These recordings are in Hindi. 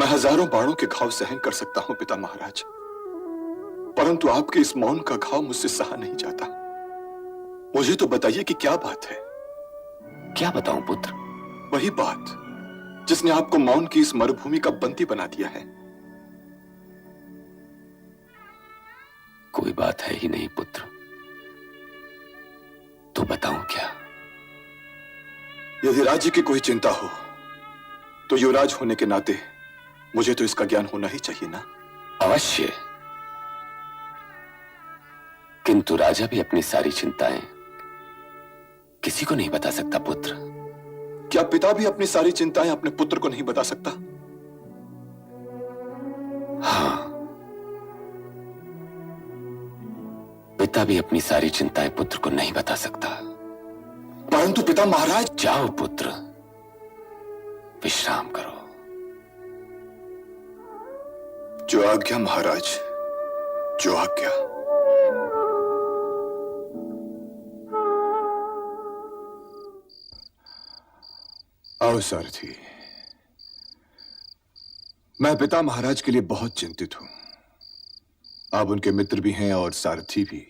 हजारों बाणों के घाव सहन कर सकता हूं पिता महाराज, परंतु आपके इस मौन का घाव मुझसे सहा नहीं जाता। मुझे तो बताइए कि क्या बात है। क्या बताऊं पुत्र? वही बात जिसने आपको मौन की इस मरुभूमि का बंदी बना दिया है। कोई बात है ही नहीं पुत्र, तो बताऊं क्या? यदि राज्य की कोई चिंता हो तो युवराज होने के नाते मुझे तो इसका ज्ञान होना ही चाहिए ना। अवश्य, किंतु राजा भी अपनी सारी चिंताएं किसी को नहीं बता सकता पुत्र। क्या पिता भी अपनी सारी चिंताएं अपने पुत्र को नहीं बता सकता? हाँ, पिता भी अपनी सारी चिंताएं पुत्र को नहीं बता सकता। परंतु पिता महाराज। जाओ पुत्र, विश्राम करो। जो आज्ञा महाराज, जो आज्ञा। आओ सारथी। मैं पिता महाराज के लिए बहुत चिंतित हूं। आप उनके मित्र भी हैं और सारथी भी।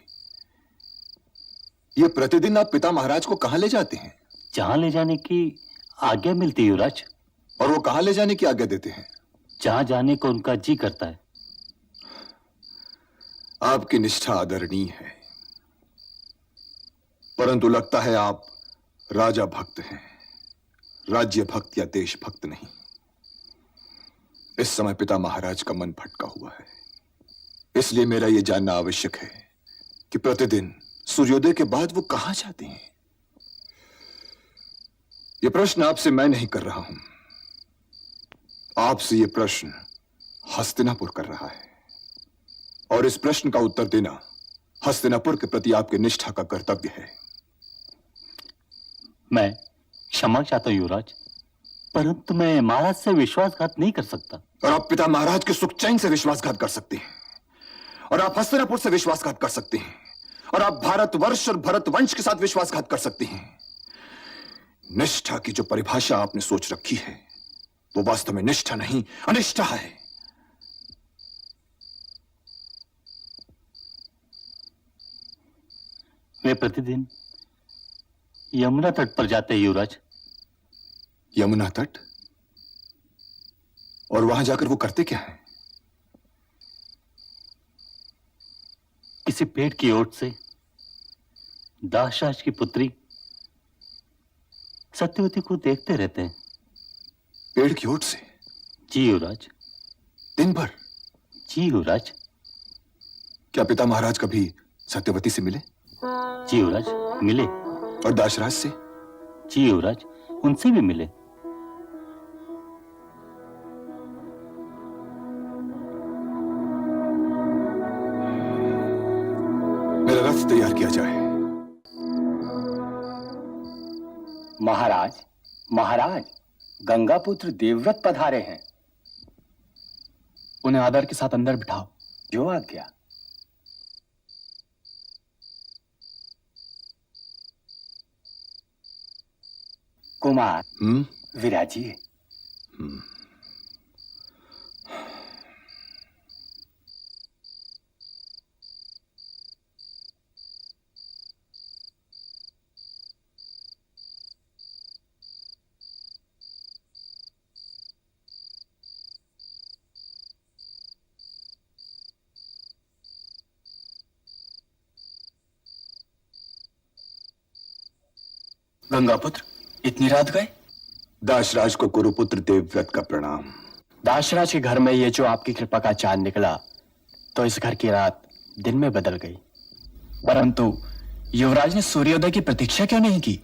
ये प्रतिदिन आप पिता महाराज को कहां ले जाते हैं? जहां ले जाने की आज्ञा मिलती है युवराज। और वो कहां ले जाने की आज्ञा देते हैं? जहां जाने को उनका जी करता है। आपकी निष्ठा आदरणीय है, परंतु लगता है आप राजा भक्त हैं, राज्य भक्त या देश भक्त नहीं। इस समय पिता महाराज का मन भटका हुआ है, इसलिए मेरा यह जानना आवश्यक है कि प्रतिदिन सूर्योदय के बाद वो कहां जाते हैं। यह प्रश्न आपसे मैं नहीं कर रहा हूं, आपसे यह प्रश्न हस्तिनापुर कर रहा है, और इस प्रश्न का उत्तर देना हस्तिनापुर के प्रति आपकी निष्ठा का कर्तव्य है। मैं क्षमा चाहता हूं युवराज, परंतु मैं महाराज से विश्वासघात नहीं कर सकता। और आप पिता महाराज के सुख चैन से विश्वासघात कर सकते हैं, और आप हस्तिनापुर से विश्वासघात कर सकते हैं, और आप भारतवर्ष और भरतवंश के साथ विश्वासघात कर सकते हैं। निष्ठा की जो परिभाषा आपने सोच रखी है वो वास्तव में निष्ठा नहीं, अनिष्ठा है। वे प्रतिदिन यमुना तट पर जाते हैं युवराज। यमुना तट? और वहां जाकर वो करते क्या है? किसी पेड़ की ओट से दासराज की पुत्री सत्यवती को देखते रहते हैं। पेड़ की ओट से? जी युवराज। दिन भर? जी युवराज। क्या पिता महाराज कभी सत्यवती से मिले? जी युवराज, मिले। और दासराज से? जी युवराज, उनसे भी मिले। मेरा रथ तैयार किया जाए। महाराज, महाराज, गंगापुत्र देवव्रत पधारे हैं। उन्हें आदर के साथ अंदर बिठाओ। जो आज्ञा। कुमार, विराजिए। गंगापुत्र, इतनी रात गए? दासराज को कुरुपुत्र देवव्रत का प्रणाम। दासराज के घर में ये जो आपकी कृपा का चांद निकला तो इस घर की रात दिन में बदल गई। परंतु युवराज ने सूर्योदय की प्रतीक्षा क्यों नहीं की?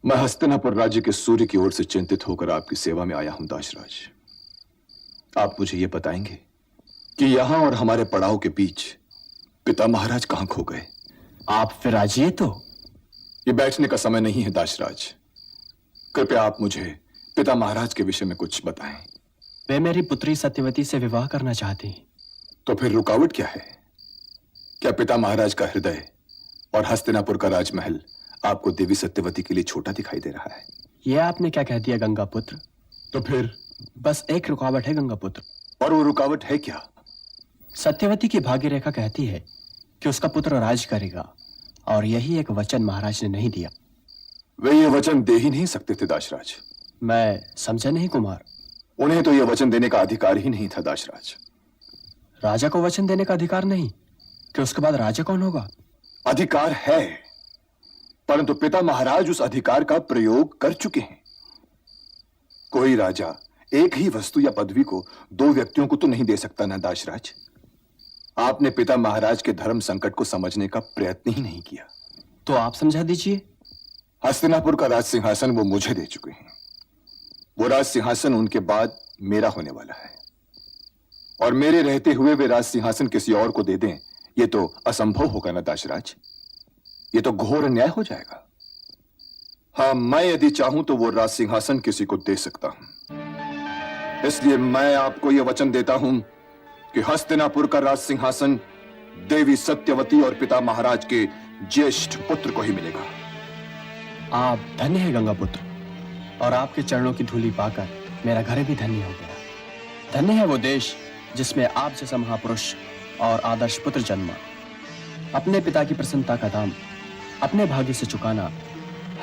मैं हस्तिनापुर राज्य के सूर्य की ओर से चिंतित होकर आपकी सेवा में आया हूं दासराज। आप मुझे यह बताएंगे कि यहां और हमारे पड़ाव के बीच पिता महाराज कहां खो गए? आप विराजिए तो। ये बैठने का समय नहीं है दासराज। कृपया आप मुझे पिता महाराज के विषय में कुछ बताएं। वे मेरी पुत्री सत्यवती से विवाह करना चाहती हैं। तो फिर रुकावट क्या है? क्या पिता महाराज का हृदय और हस्तिनापुर का राजमहल आपको देवी सत्यवती के लिए छोटा दिखाई दे रहा है? यह आपने क्या कह दिया गंगापुत्र? तो फिर बस एक रुकावट है गंगापुत्र। और वो रुकावट है क्या? सत्यवती की भाग्य रेखा कहती है कि उसका पुत्र राज करेगा, और यही एक वचन महाराज ने नहीं दिया। वे ये वचन दे ही नहीं सकते थे दाशराज। मैं समझा नहीं कुमार। उन्हें तो यह वचन देने का अधिकार ही नहीं था दाशराज। राजा को वचन देने का अधिकार नहीं कि उसके बाद राजा कौन होगा? अधिकार है, परंतु पिता महाराज उस अधिकार का प्रयोग कर चुके हैं। कोई राजा एक ही वस्तु या पदवी को दो व्यक्तियों को तो नहीं दे सकता ना दाशराज। आपने पिता महाराज के धर्म संकट को समझने का प्रयत्न ही नहीं किया। तो आप समझा दीजिए। हस्तिनापुर का राज सिंहासन वो मुझे दे चुके हैं। वो राज सिंहासन उनके बाद मेरा होने वाला है, और मेरे रहते हुए वे राज सिंहासन किसी और को दे दें, ये तो असंभव होगा ना दाशराज। ये तो घोर अन्याय हो जाएगा। हाँ, मैं यदि चाहूं तो वो राज सिंहासन किसी को दे सकता हूं। इसलिए मैं आपको यह वचन देता हूं कि हस्तिनापुर का राज सिंहासन देवी सत्यवती और पिता महाराज के ज्येष्ठ पुत्र को ही मिलेगा। आप धन्य है गंगापुत्र, और आपके चरणों की धूली पाकर मेरा घर भी धन्य हो गया। धन्य है वो देश जिसमें आप जैसा महापुरुष और आदर्श पुत्र जन्मा। अपने पिता की प्रसन्नता का दाम अपने भाग्य से चुकाना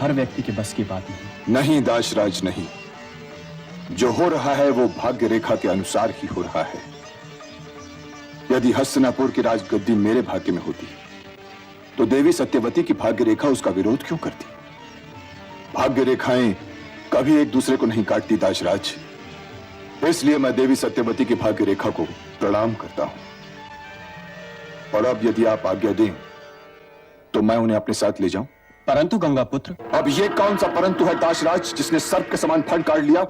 हर व्यक्ति के बस की बात नहीं। नहीं दाशराज, नहीं। जो हो रहा है वो भाग्य रेखा के अनुसार ही हो रहा है। यदि हस्तिनापुर की राजगद्दी मेरे भाग्य में होती तो देवी सत्यवती की भाग्य रेखा उसका विरोध क्यों करती? भाग्य रेखाएं कभी एक दूसरे को नहीं काटती दाशराज। इसलिए मैं देवी सत्यवती की भाग्य रेखा को प्रणाम करता हूं। और अब यदि आप आज्ञा दें तो मैं उन्हें अपने साथ ले जाऊं। परंतु गंगापुत्र। अब ये कौन सा परंतु है दाशराज, जिसने सर्प के समान फड़ काट लिया?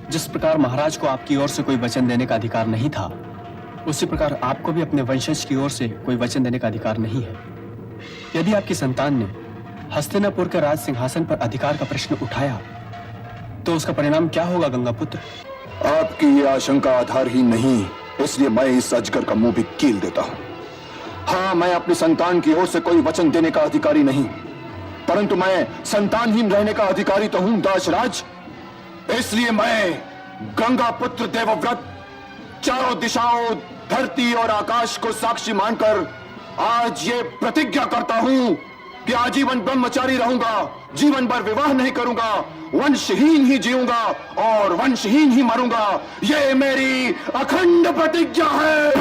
जिस प्रकार महाराज को आपकी ओर से कोई वचन देने का अधिकार नहीं था, उसी प्रकार आपको भी अपने वंशज की ओर से कोई वचन देने का अधिकार नहीं है। यदि आपकी संतान ने हस्तिनापुर के राज सिंहासन पर अधिकार का प्रश्न उठाया तो उसका परिणाम क्या होगा गंगापुत्र? आपकी ये आशंका आधारहीन नहीं, इसलिए मैं इस अजगर का मुंह भी कील देता हूं। हाँ, मैं अपनी संतान की ओर से कोई वचन देने का अधिकारी नहीं, परंतु मैं संतानहीन रहने का अधिकारी तो हूं दाशराज। इसलिए मैं गंगा पुत्र देवव्रत चारों दिशाओं, धरती और आकाश को साक्षी मानकर आज ये प्रतिज्ञा करता हूं कि आजीवन ब्रह्मचारी रहूंगा, जीवन भर विवाह नहीं करूंगा, वंशहीन ही जीऊंगा और वंशहीन ही मरूंगा। ये मेरी अखंड प्रतिज्ञा है।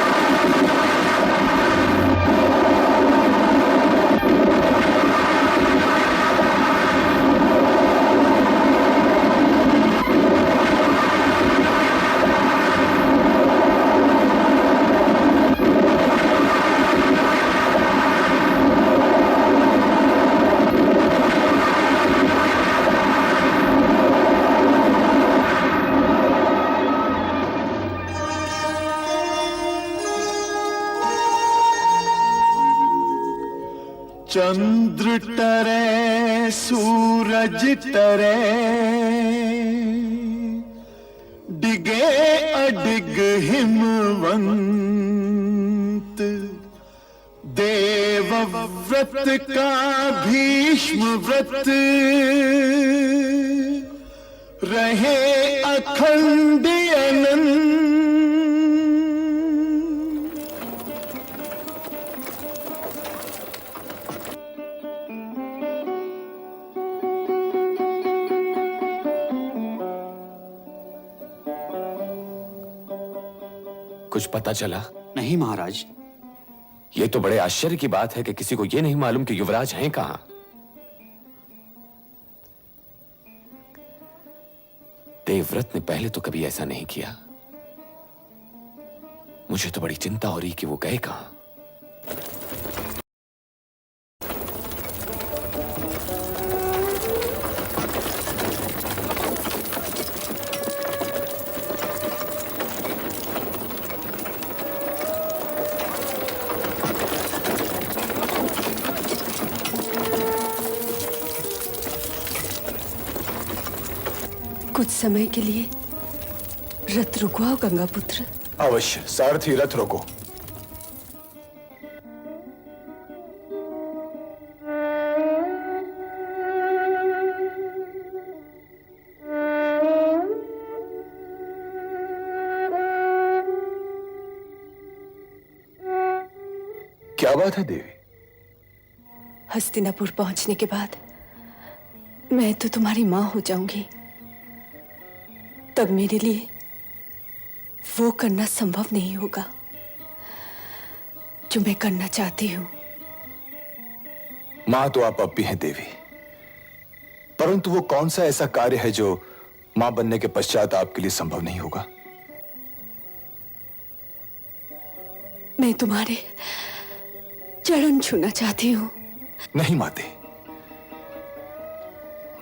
चंद्र टरे सूरज टरे, डिगे अडिग हिमवंत, देवव्रत का भीष्म व्रत, रहे अखंड अनंत। कुछ पता चला? नहीं महाराज। यह तो बड़े आश्चर्य की बात है कि किसी को यह नहीं मालूम कि युवराज हैं कहां। देवव्रत ने पहले तो कभी ऐसा नहीं किया। मुझे तो बड़ी चिंता हो रही कि वो गए कहां। कुछ समय के लिए रथ रुकवाओ गंगापुत्र। अवश्य, सारथी रथ रोको। क्या बात है देवी? हस्तिनापुर पहुंचने के बाद मैं तो तुम्हारी मां हो जाऊंगी। तब मेरे लिए वो करना संभव नहीं होगा जो मैं करना चाहती हूं। मां तो आप अब भी हैं देवी, परंतु वो कौन सा ऐसा कार्य है जो मां बनने के पश्चात आपके लिए संभव नहीं होगा? मैं तुम्हारे चरण छूना चाहती हूँ। नहीं माते,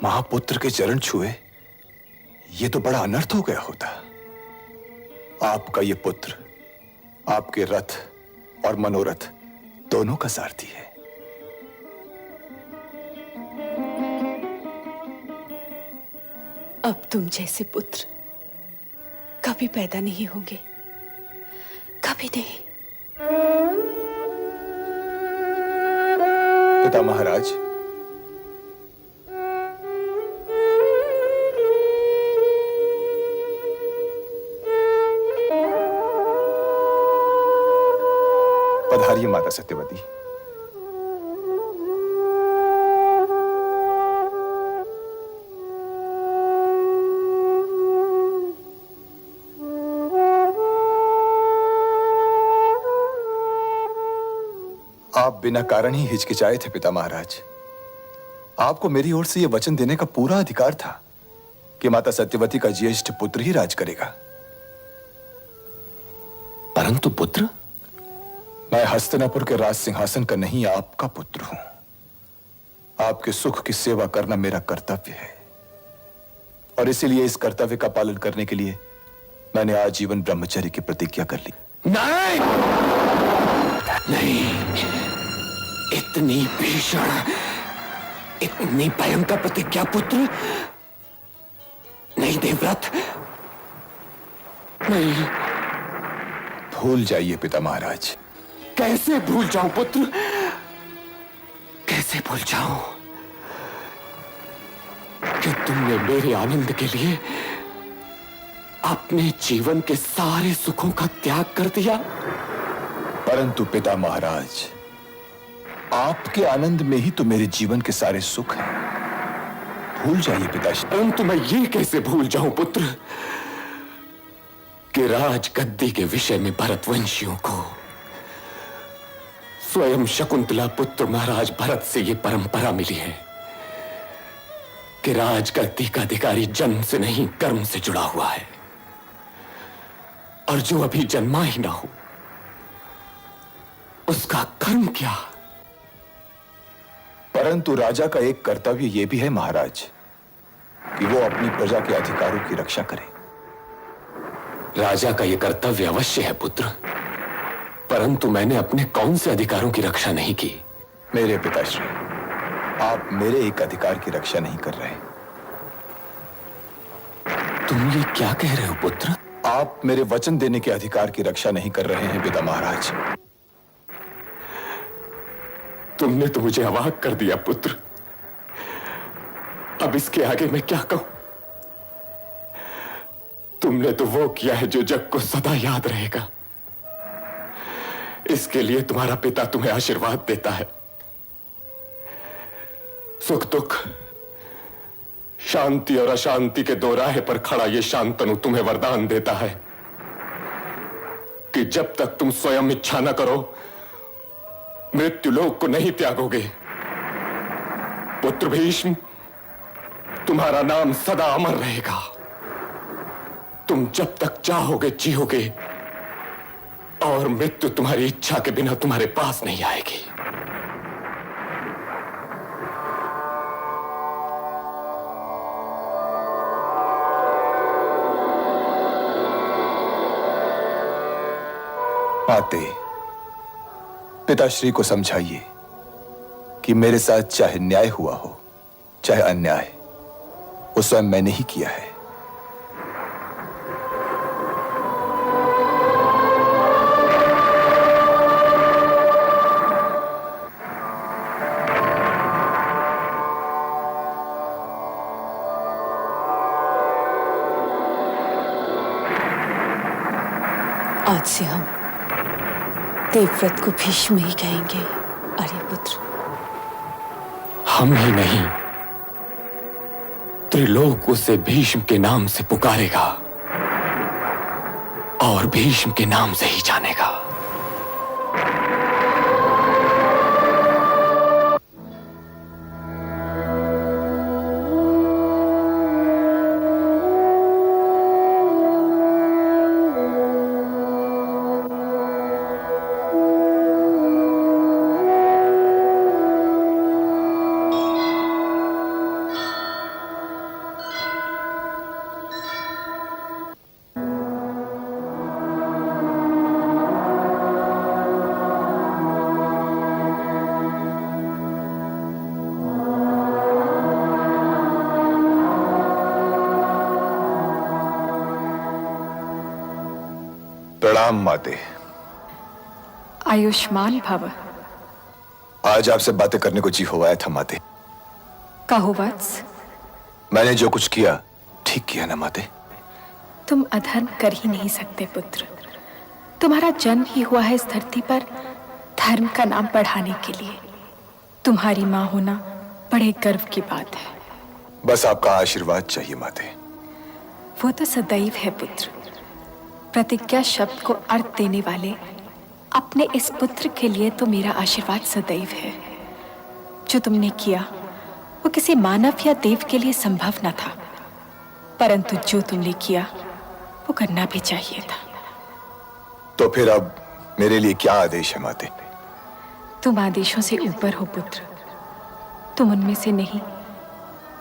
महापुत्र के चरण छुए ये तो बड़ा अनर्थ हो गया होता। आपका ये पुत्र आपके रथ और मनोरथ दोनों का सारथी है। अब तुम जैसे पुत्र कभी पैदा नहीं होंगे, कभी नहीं। पिता महाराज, पधारिए माता सत्यवती। आप बिना कारण ही हिचकिचाए थे पिता महाराज। आपको मेरी ओर से यह वचन देने का पूरा अधिकार था कि माता सत्यवती का ज्येष्ठ पुत्र ही राज करेगा। परंतु पुत्र, मैं हस्तिनापुर के राज सिंहासन का नहीं, आपका पुत्र हूं। आपके सुख की सेवा करना मेरा कर्तव्य है, और इसीलिए इस कर्तव्य का पालन करने के लिए मैंने आजीवन ब्रह्मचर्य की प्रतिज्ञा कर ली। नहीं, नहीं, इतनी भीषण, इतनी भयंकर प्रतिज्ञा पुत्र नहीं देवव्रत, नहीं। भूल जाइए पिता महाराज। कैसे भूल जाऊं पुत्र, कैसे भूल जाऊं कि तुमने मेरे आनंद के लिए अपने जीवन के सारे सुखों का त्याग कर दिया। परंतु पिता महाराज, आपके आनंद में ही तो मेरे जीवन के सारे सुख हैं। भूल जाइए पिताश्री। परंतु मैं ये कैसे भूल जाऊं पुत्र कि राज गद्दी के विषय में भरतवंशियों को स्वयं शकुंतला पुत्र महाराज भरत से ये परंपरा मिली है कि राजगद्दी का अधिकारी जन्म से नहीं कर्म से जुड़ा हुआ है, और जो अभी जन्मा ही ना हो उसका कर्म क्या। परंतु राजा का एक कर्तव्य यह भी है महाराज कि वो अपनी प्रजा के अधिकारों की रक्षा करे। राजा का यह कर्तव्य अवश्य है पुत्र, परंतु मैंने अपने कौन से अधिकारों की रक्षा नहीं की। मेरे पिताश्री, आप मेरे एक अधिकार की रक्षा नहीं कर रहे। तुम ये क्या कह रहे हो पुत्र? आप मेरे वचन देने के अधिकार की रक्षा नहीं कर रहे हैं पिता महाराज। तुमने तो मुझे अवाक कर दिया पुत्र। अब इसके आगे मैं क्या कहूं? तुमने तो वो किया है जो जग को सदा याद रहेगा। इसके लिए तुम्हारा पिता तुम्हें आशीर्वाद देता है। सुख दुख, शांति और अशांति के दो राह पर खड़ा ये शांतनु तुम्हें वरदान देता है कि जब तक तुम स्वयं इच्छा न करो मृत्युलोक को नहीं त्यागोगे। पुत्र भीष्म, तुम्हारा नाम सदा अमर रहेगा। तुम जब तक चाहोगे जियोगे, और मृत्यु तुम्हारी इच्छा के बिना तुम्हारे पास नहीं आएगी। माते, पिताश्री को समझाइए कि मेरे साथ चाहे न्याय हुआ हो चाहे अन्याय, वो स्वयं मैंने ही किया है। आज से हम देवव्रत को भीष्म ही कहेंगे आर्यपुत्र। हम ही नहीं, त्रिलोक उसे भीष्म के नाम से पुकारेगा और भीष्म के नाम से ही जानेगा। प्रणाम माते। आयुष्मान भव। आज आपसे बातें करने को जी हो आया था माते। कहो वत्स। मैंने जो कुछ किया ठीक किया ना माते? तुम अधर्म कर ही नहीं सकते पुत्र। तुम्हारा जन्म ही हुआ है इस धरती पर धर्म का नाम बढ़ाने के लिए। तुम्हारी मां होना बड़े गर्व की बात है। बस आपका आशीर्वाद चाहिए माते। वो तो सदैव है पुत्र। प्रतिज्ञा शब्द को अर्थ देने वाले अपने इस पुत्र के लिए तो मेरा आशीर्वाद सदैव है। जो तुमने किया वो किसी मानव या देव के लिए संभव न था, परंतु जो तुमने किया वो करना भी चाहिए था। तो फिर अब मेरे लिए क्या आदेश है माते? तुम आदेशों से ऊपर हो पुत्र। तुम उनमें से नहीं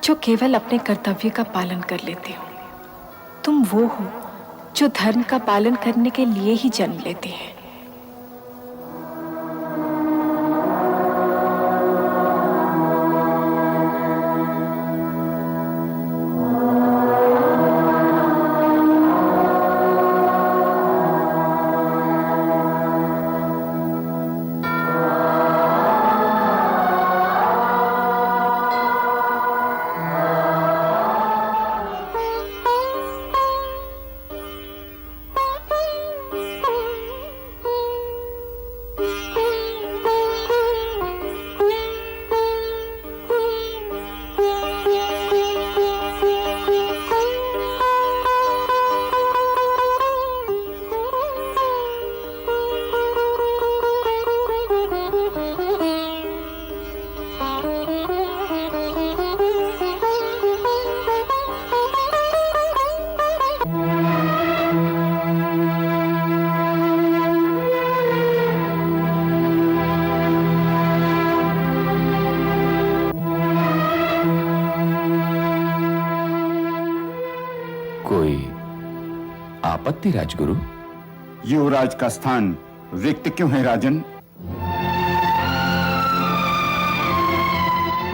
जो केवल अपने कर्तव्य का पालन कर लेते हो। तुम वो हो जो धर्म का पालन करने के लिए ही जन्म लेते हैं। कोई आपत्ति राजगुरु? युवराज का स्थान रिक्त क्यों है राजन?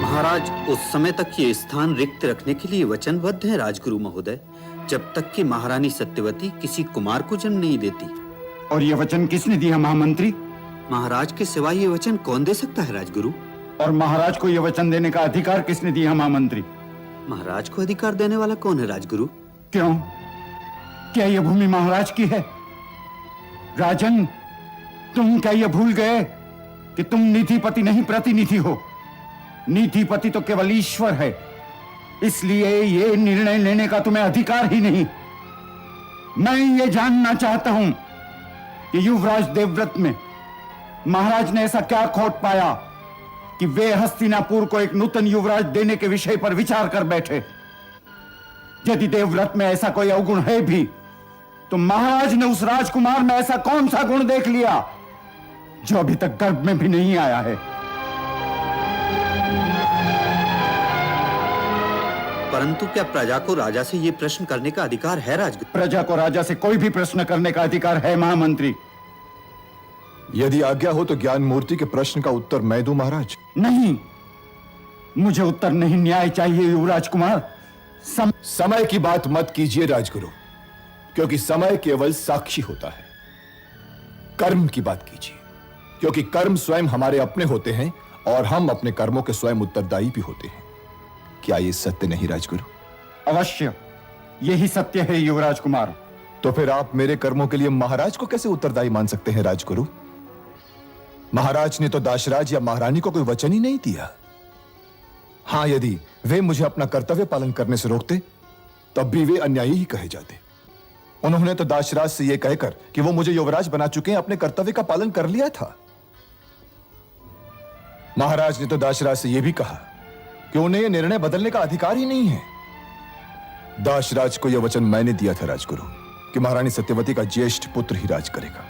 महाराज, उस समय तक ये स्थान रिक्त रखने के लिए वचनबद्ध है राजगुरु महोदय, जब तक कि महारानी सत्यवती किसी कुमार को जन्म नहीं देती। और ये वचन किसने दिया महामंत्री? महाराज के सिवा ये वचन कौन दे सकता है राजगुरु? और महाराज को ये वचन देने का अधिकार किसने दिया महामंत्री? महाराज को अधिकार देने वाला कौन है राजगुरु? क्यों? क्या यह भूमि महाराज की है? राजन, तुम क्या यह भूल गए कि तुम नीतिपति नहीं प्रतिनिधि हो? नीतिपति तो केवल ईश्वर है, इसलिए ये निर्णय लेने का तुम्हें अधिकार ही नहीं। मैं ये जानना चाहता हूं कि युवराज देवव्रत में महाराज ने ऐसा क्या खोट पाया कि वे हस्तिनापुर को एक नूतन युवराज देने के विषय पर विचार कर बैठे। यदि देवव्रत में ऐसा कोई अवगुण है भी, तो महाराज ने उस राजकुमार में ऐसा कौन सा गुण देख लिया जो अभी तक गर्भ में भी नहीं आया है? परंतु क्या प्रजा को राजा से ये प्रश्न करने का अधिकार है राजगुरु? प्रजा को राजा से कोई भी प्रश्न करने का अधिकार है महामंत्री। यदि आज्ञा हो तो ज्ञान मूर्ति के प्रश्न का उत्तर मैं दूं महाराज? नहीं, मुझे उत्तर नहीं, न्याय चाहिए युवराज कुमार। समय की बात मत कीजिए राजगुरु, क्योंकि समय केवल साक्षी होता है। कर्म की बात कीजिए, क्योंकि कर्म स्वयं हमारे अपने होते हैं और हम अपने कर्मों के स्वयं उत्तरदायी भी होते हैं। क्या ये सत्य नहीं राजगुरु? अवश्य, यही सत्य है युवराज कुमार। तो फिर आप मेरे कर्मों के लिए महाराज को कैसे उत्तरदायी मान सकते हैं राजगुरु? महाराज ने तो दाशराज या महारानी को कोई वचन ही नहीं दिया। हां, यदि वे मुझे अपना कर्तव्य पालन करने से रोकते तब भी वे अन्यायी ही कहे जाते। उन्होंने तो दाशराज से यह कहकर कि वो मुझे युवराज बना चुके हैं, अपने कर्तव्य का पालन कर लिया था। महाराज ने तो दाशराज से यह भी कहा कि उन्हें यह निर्णय बदलने का अधिकार ही नहीं है। दाशराज को यह वचन मैंने दिया था राजगुरु कि महारानी सत्यवती का ज्येष्ठ पुत्र ही राज करेगा,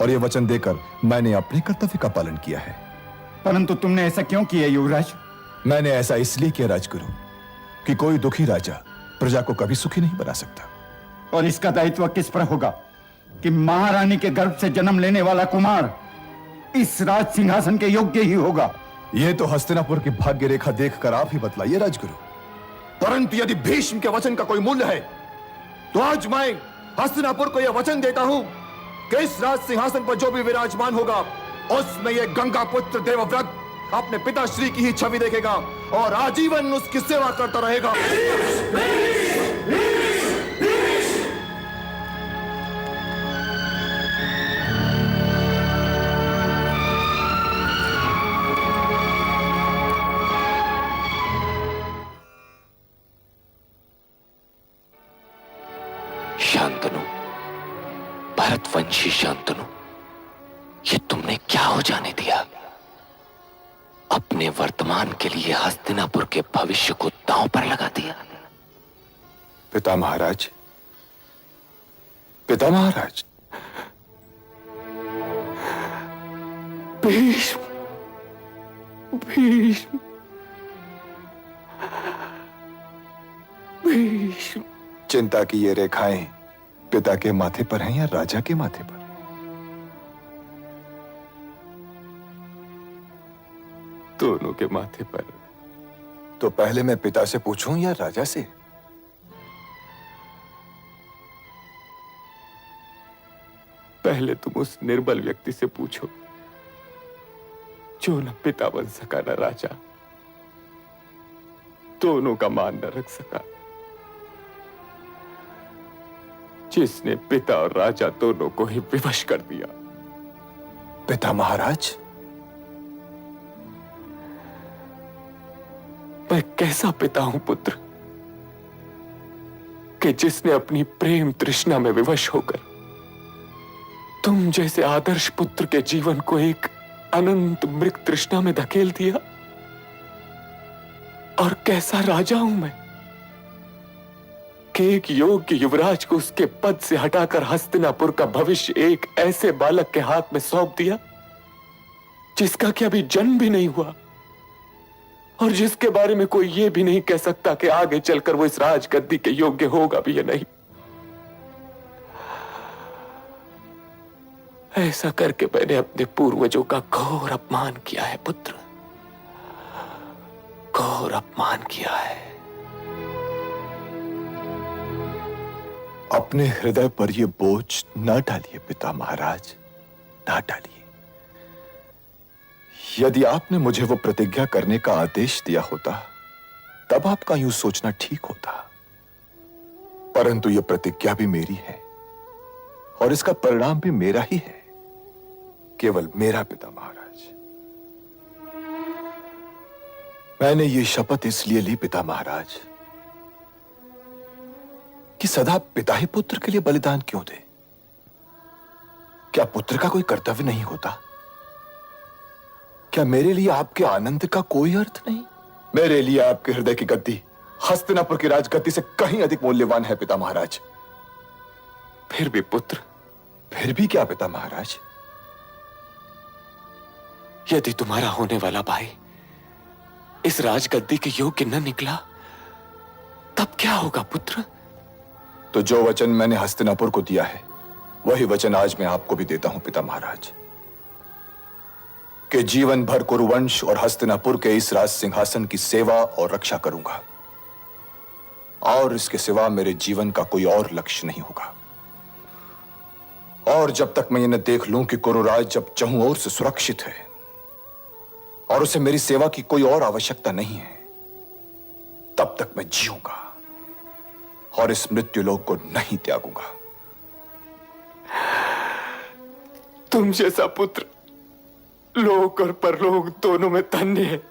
और यह वचन देकर मैंने अपने कर्तव्य का पालन किया है। परंतु तुमने ऐसा क्यों किया युवराज? मैंने ऐसा इसलिए किया राजगुरु कि कोई दुखी राजा प्रजा को कभी सुखी नहीं बना सकता। और इसका दायित्व किस पर होगा कि महारानी के गर्भ से जन्म लेने वाला कुमार इस राज सिंहासन के योग्य ही होगा? यह तो हस्तिनापुर की भाग्य रेखा देखकर आप ही बतलाइए राजगुरु। परंतु यदि भीष्म के वचन का कोई मूल्य है तो आज मैं हस्तिनापुर को यह वचन देता हूं कि इस राज सिंहासन पर जो भी विराजमान होगा उसमें यह गंगा पुत्र देवव्रत अपने पिताश्री की ही छवि देखेगा और आजीवन उसकी सेवा करता रहेगा। शांतनु, भरतवंशी शांतनु, ये तुमने क्या हो जाने दिया? अपने वर्तमान के लिए हस्तिनापुर के भविष्य को दांव पर लगा दिया। पिता महाराज, पिता महाराज। भीष्म, भीष्म, भीष्म। चिंता की ये रेखाएं पिता के माथे पर हैं या राजा के माथे पर? दोनों के माथे पर। तो पहले मैं पिता से पूछूं या राजा से? पहले तुम उस निर्बल व्यक्ति से पूछो जो न पिता बन सका न राजा, दोनों का मान न रख सका, जिसने पिता और राजा दोनों को ही विवश कर दिया। पिता महाराज, मैं कैसा पिता हूं पुत्र कि जिसने अपनी प्रेम तृष्णा में विवश होकर तुम जैसे आदर्श पुत्र के जीवन को एक अनंत मृग तृष्णा में धकेल दिया। और कैसा राजा हूं मैं कि एक योग्य युवराज को उसके पद से हटाकर हस्तिनापुर का भविष्य एक ऐसे बालक के हाथ में सौंप दिया जिसका कि अभी जन्म भी नहीं हुआ और जिसके बारे में कोई ये भी नहीं कह सकता कि आगे चलकर वो इस राजगद्दी के योग्य होगा भी या नहीं। ऐसा करके मैंने अपने पूर्वजों का घोर अपमान किया है पुत्र, घोर अपमान किया है। अपने हृदय पर यह बोझ न डालिए पिता महाराज, न डालिए। यदि आपने मुझे वो प्रतिज्ञा करने का आदेश दिया होता तब आपका यूं सोचना ठीक होता, परंतु यह प्रतिज्ञा भी मेरी है और इसका परिणाम भी मेरा ही है, केवल मेरा पिता महाराज। मैंने ये शपथ इसलिए ली पिता महाराज कि सदा पिता ही पुत्र के लिए बलिदान क्यों दे? क्या पुत्र का कोई कर्तव्य नहीं होता? क्या मेरे लिए आपके आनंद का कोई अर्थ नहीं? मेरे लिए आपके हृदय की गद्दी हस्तिनापुर की राजगद्दी से कहीं अधिक मूल्यवान है पिता महाराज। फिर भी पुत्र, फिर भी क्या पिता महाराज? यदि तुम्हारा होने वाला भाई इस राजगद्दी के योग्य न निकला तब क्या होगा पुत्र? तो जो वचन मैंने हस्तिनापुर को दिया है वही वचन आज मैं आपको भी देता हूं पिता महाराज, कि जीवन भर कुरुवंश और हस्तिनापुर के इस राज सिंहासन की सेवा और रक्षा करूंगा और इसके सिवा मेरे जीवन का कोई और लक्ष्य नहीं होगा। और जब तक मैं ये न देख लूं कि कुरुराज जब चहुं ओर से सुरक्षित है और उसे मेरी सेवा की कोई और आवश्यकता नहीं है, तब तक मैं जीऊंगा और इस मृत्युलोक को नहीं लोक और परलोक दोनों में धन्य है।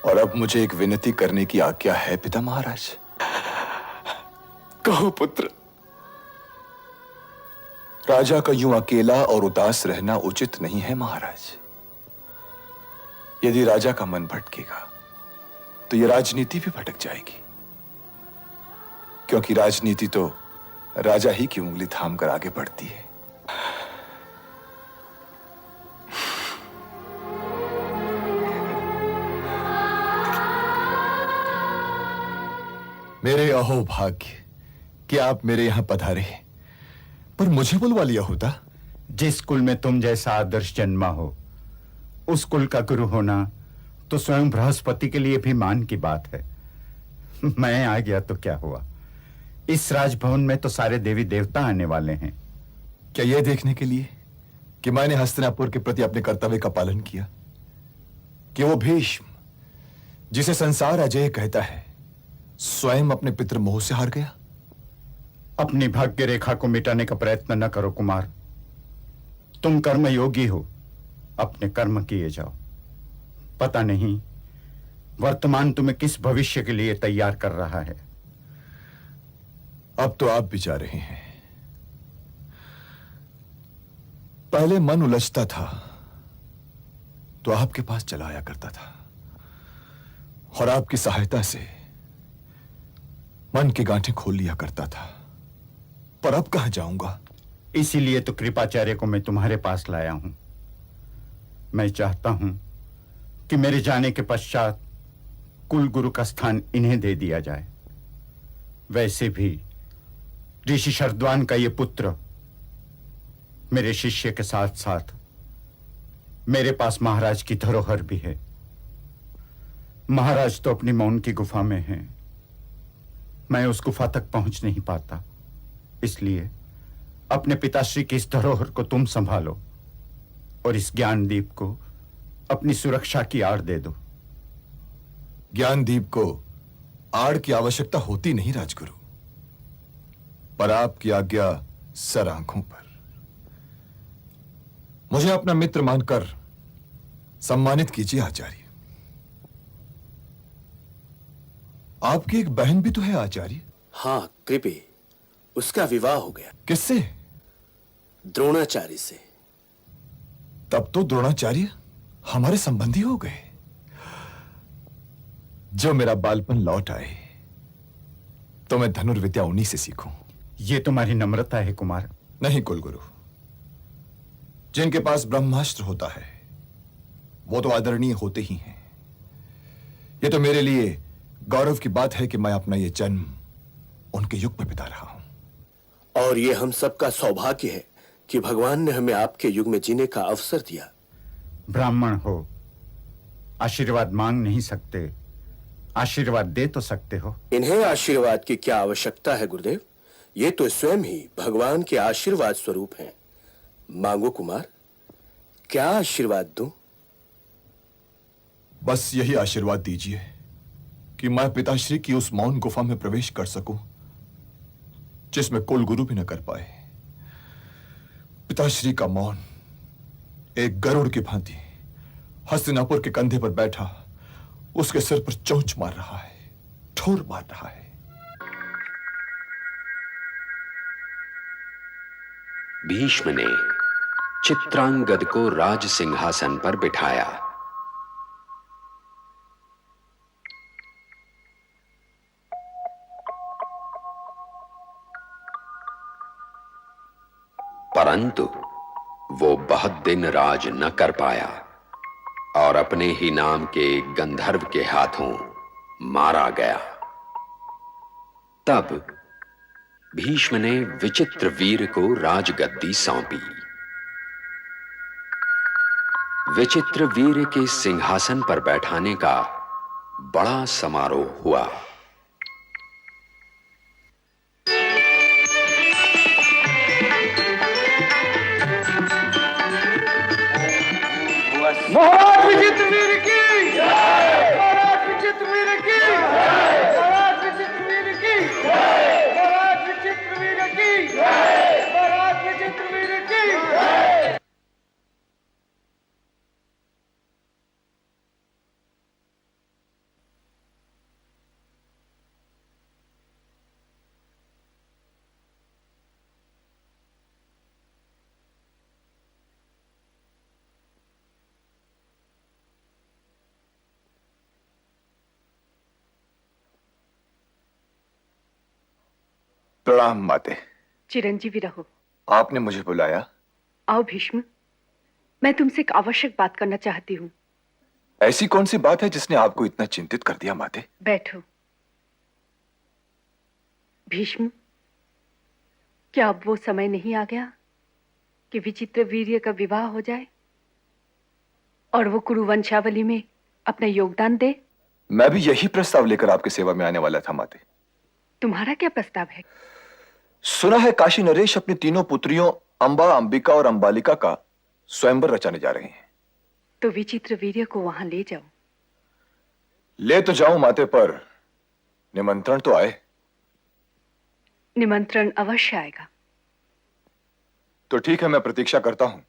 और अब मुझे एक विनती करने की आज्ञा है पिता महाराज। कहो पुत्र। राजा का यूं अकेला और उदास रहना उचित नहीं है महाराज। यदि राजा का मन भटकेगा तो यह राजनीति भी भटक जाएगी, क्योंकि राजनीति तो राजा ही की उंगली थाम कर आगे बढ़ती है। मेरे अहो भाग्य कि आप मेरे यहां पधारे, पर मुझे बुलवा लिया होता। जिस कुल में तुम जैसा आदर्श जन्मा हो, उस कुल का गुरु होना तो स्वयं बृहस्पति के लिए भी मान की बात है। मैं आ गया तो क्या हुआ, इस राजभवन में तो सारे देवी देवता आने वाले हैं। क्या यह देखने के लिए कि मैंने हस्तिनापुर के प्रति अपने कर्तव्य का पालन किया, कि वो भीष्म जिसे संसार अजय कहता है स्वयं अपने पितृ मोह से हार गया? अपनी भाग्य रेखा को मिटाने का प्रयत्न न करो कुमार। तुम कर्मयोगी हो, अपने कर्म किए जाओ। पता नहीं वर्तमान तुम्हें किस भविष्य के लिए तैयार कर रहा है। अब तो आप भी जा रहे हैं। पहले मन उलझता था तो आपके पास चला आया करता था, और आपकी सहायता से मन की गांठें खोल लिया करता था। पर अब कहां जाऊंगा? इसीलिए तो कृपाचार्य को मैं तुम्हारे पास लाया हूं। मैं चाहता हूं कि मेरे जाने के पश्चात कुल गुरु का स्थान इन्हें दे दिया जाए। वैसे भी ऋषि शरद्वान का ये पुत्र मेरे शिष्य के साथ साथ मेरे पास महाराज की धरोहर भी है। महाराज तो अपनी मौन की गुफा में हैं। मैं उस गुफा तक पहुंच नहीं पाता, इसलिए अपने पिताश्री की इस धरोहर को तुम संभालो और इस ज्ञानदीप को अपनी सुरक्षा की आड़ दे दो। ज्ञानदीप को आड़ की आवश्यकता होती नहीं राजगुरु, पर आपकी आज्ञा सर आंखों पर। मुझे अपना मित्र मानकर सम्मानित कीजिए आचार्य। आपकी एक बहन भी तो है आचार्य। हाँ कृपे, उसका विवाह हो गया। किससे? द्रोणाचार्य से। तब तो द्रोणाचार्य हमारे संबंधी हो गए। जो मेरा बालपन लौट आए तो मैं धनुर्विद्या उन्हीं से सीखूं। ये तुम्हारी नम्रता है कुमार। नहीं कुलगुरु, जिनके पास ब्रह्मास्त्र होता है वो तो आदरणीय होते ही हैं। ये तो मेरे लिए गौरव की बात है कि मैं अपना ये जन्म उनके युग में बिता रहा हूं। और ये हम सबका सौभाग्य है कि भगवान ने हमें आपके युग में जीने का अवसर दिया। ब्राह्मण हो, आशीर्वाद मांग नहीं सकते, आशीर्वाद दे तो सकते हो। इन्हें आशीर्वाद की क्या आवश्यकता है गुरुदेव? ये तो स्वयं ही भगवान के आशीर्वाद स्वरूप हैं। मांगो कुमार, क्या आशीर्वाद दूं? बस यही आशीर्वाद दीजिए कि मैं पिताश्री की उस मौन गुफा में प्रवेश कर सकूं जिसमें कुल गुरु भी न कर पाए। पिताश्री का मौन एक गरुड़ की भांति हस्तिनापुर के कंधे पर बैठा उसके सिर पर चोंच मार रहा है, ठोर मार रहा है। भीष्म ने चित्रांगद को राज सिंहासन पर बिठाया। परंतु वो बहुत दिन राज न कर पाया और अपने ही नाम के गंधर्व के हाथों मारा गया। तब भीष्म ने विचित्र वीर को राजगद्दी सौंपी। विचित्र वीर के सिंहासन पर बैठाने का बड़ा समारोह हुआ। महाराज विचित्र वीर की जय! महाराज विचित्र वीर की जय! महाराज विचित्र वीर की जय! महाराज विचित्र वीर की जय! महाराज विचित्र वीर की जय! प्रणाम माते। चिरंजीवी रहो। आपने मुझे बुलाया? आओ भीष्म, मैं तुमसे एक आवश्यक बात करना चाहती हूँ। ऐसी कौन सी बात है जिसने आपको इतना चिंतित कर दिया माते? बैठो। भीष्म, क्या अब वो समय नहीं आ गया कि विचित्र वीर्य का विवाह हो जाए और वो कुरु वंशावली में अपना योगदान दे? मैं भी यही प्रस्ताव लेकर आपकी सेवा में आने वाला था माते। तुम्हारा क्या प्रस्ताव है? सुना है काशी नरेश अपनी तीनों पुत्रियों अंबा, अंबिका और अंबालिका का स्वयंवर रचाने जा रहे हैं। तो विचित्र वीर्य को वहां ले जाओ। ले तो जाऊं माते, पर निमंत्रण तो आए। निमंत्रण अवश्य आएगा। तो ठीक है, मैं प्रतीक्षा करता हूं।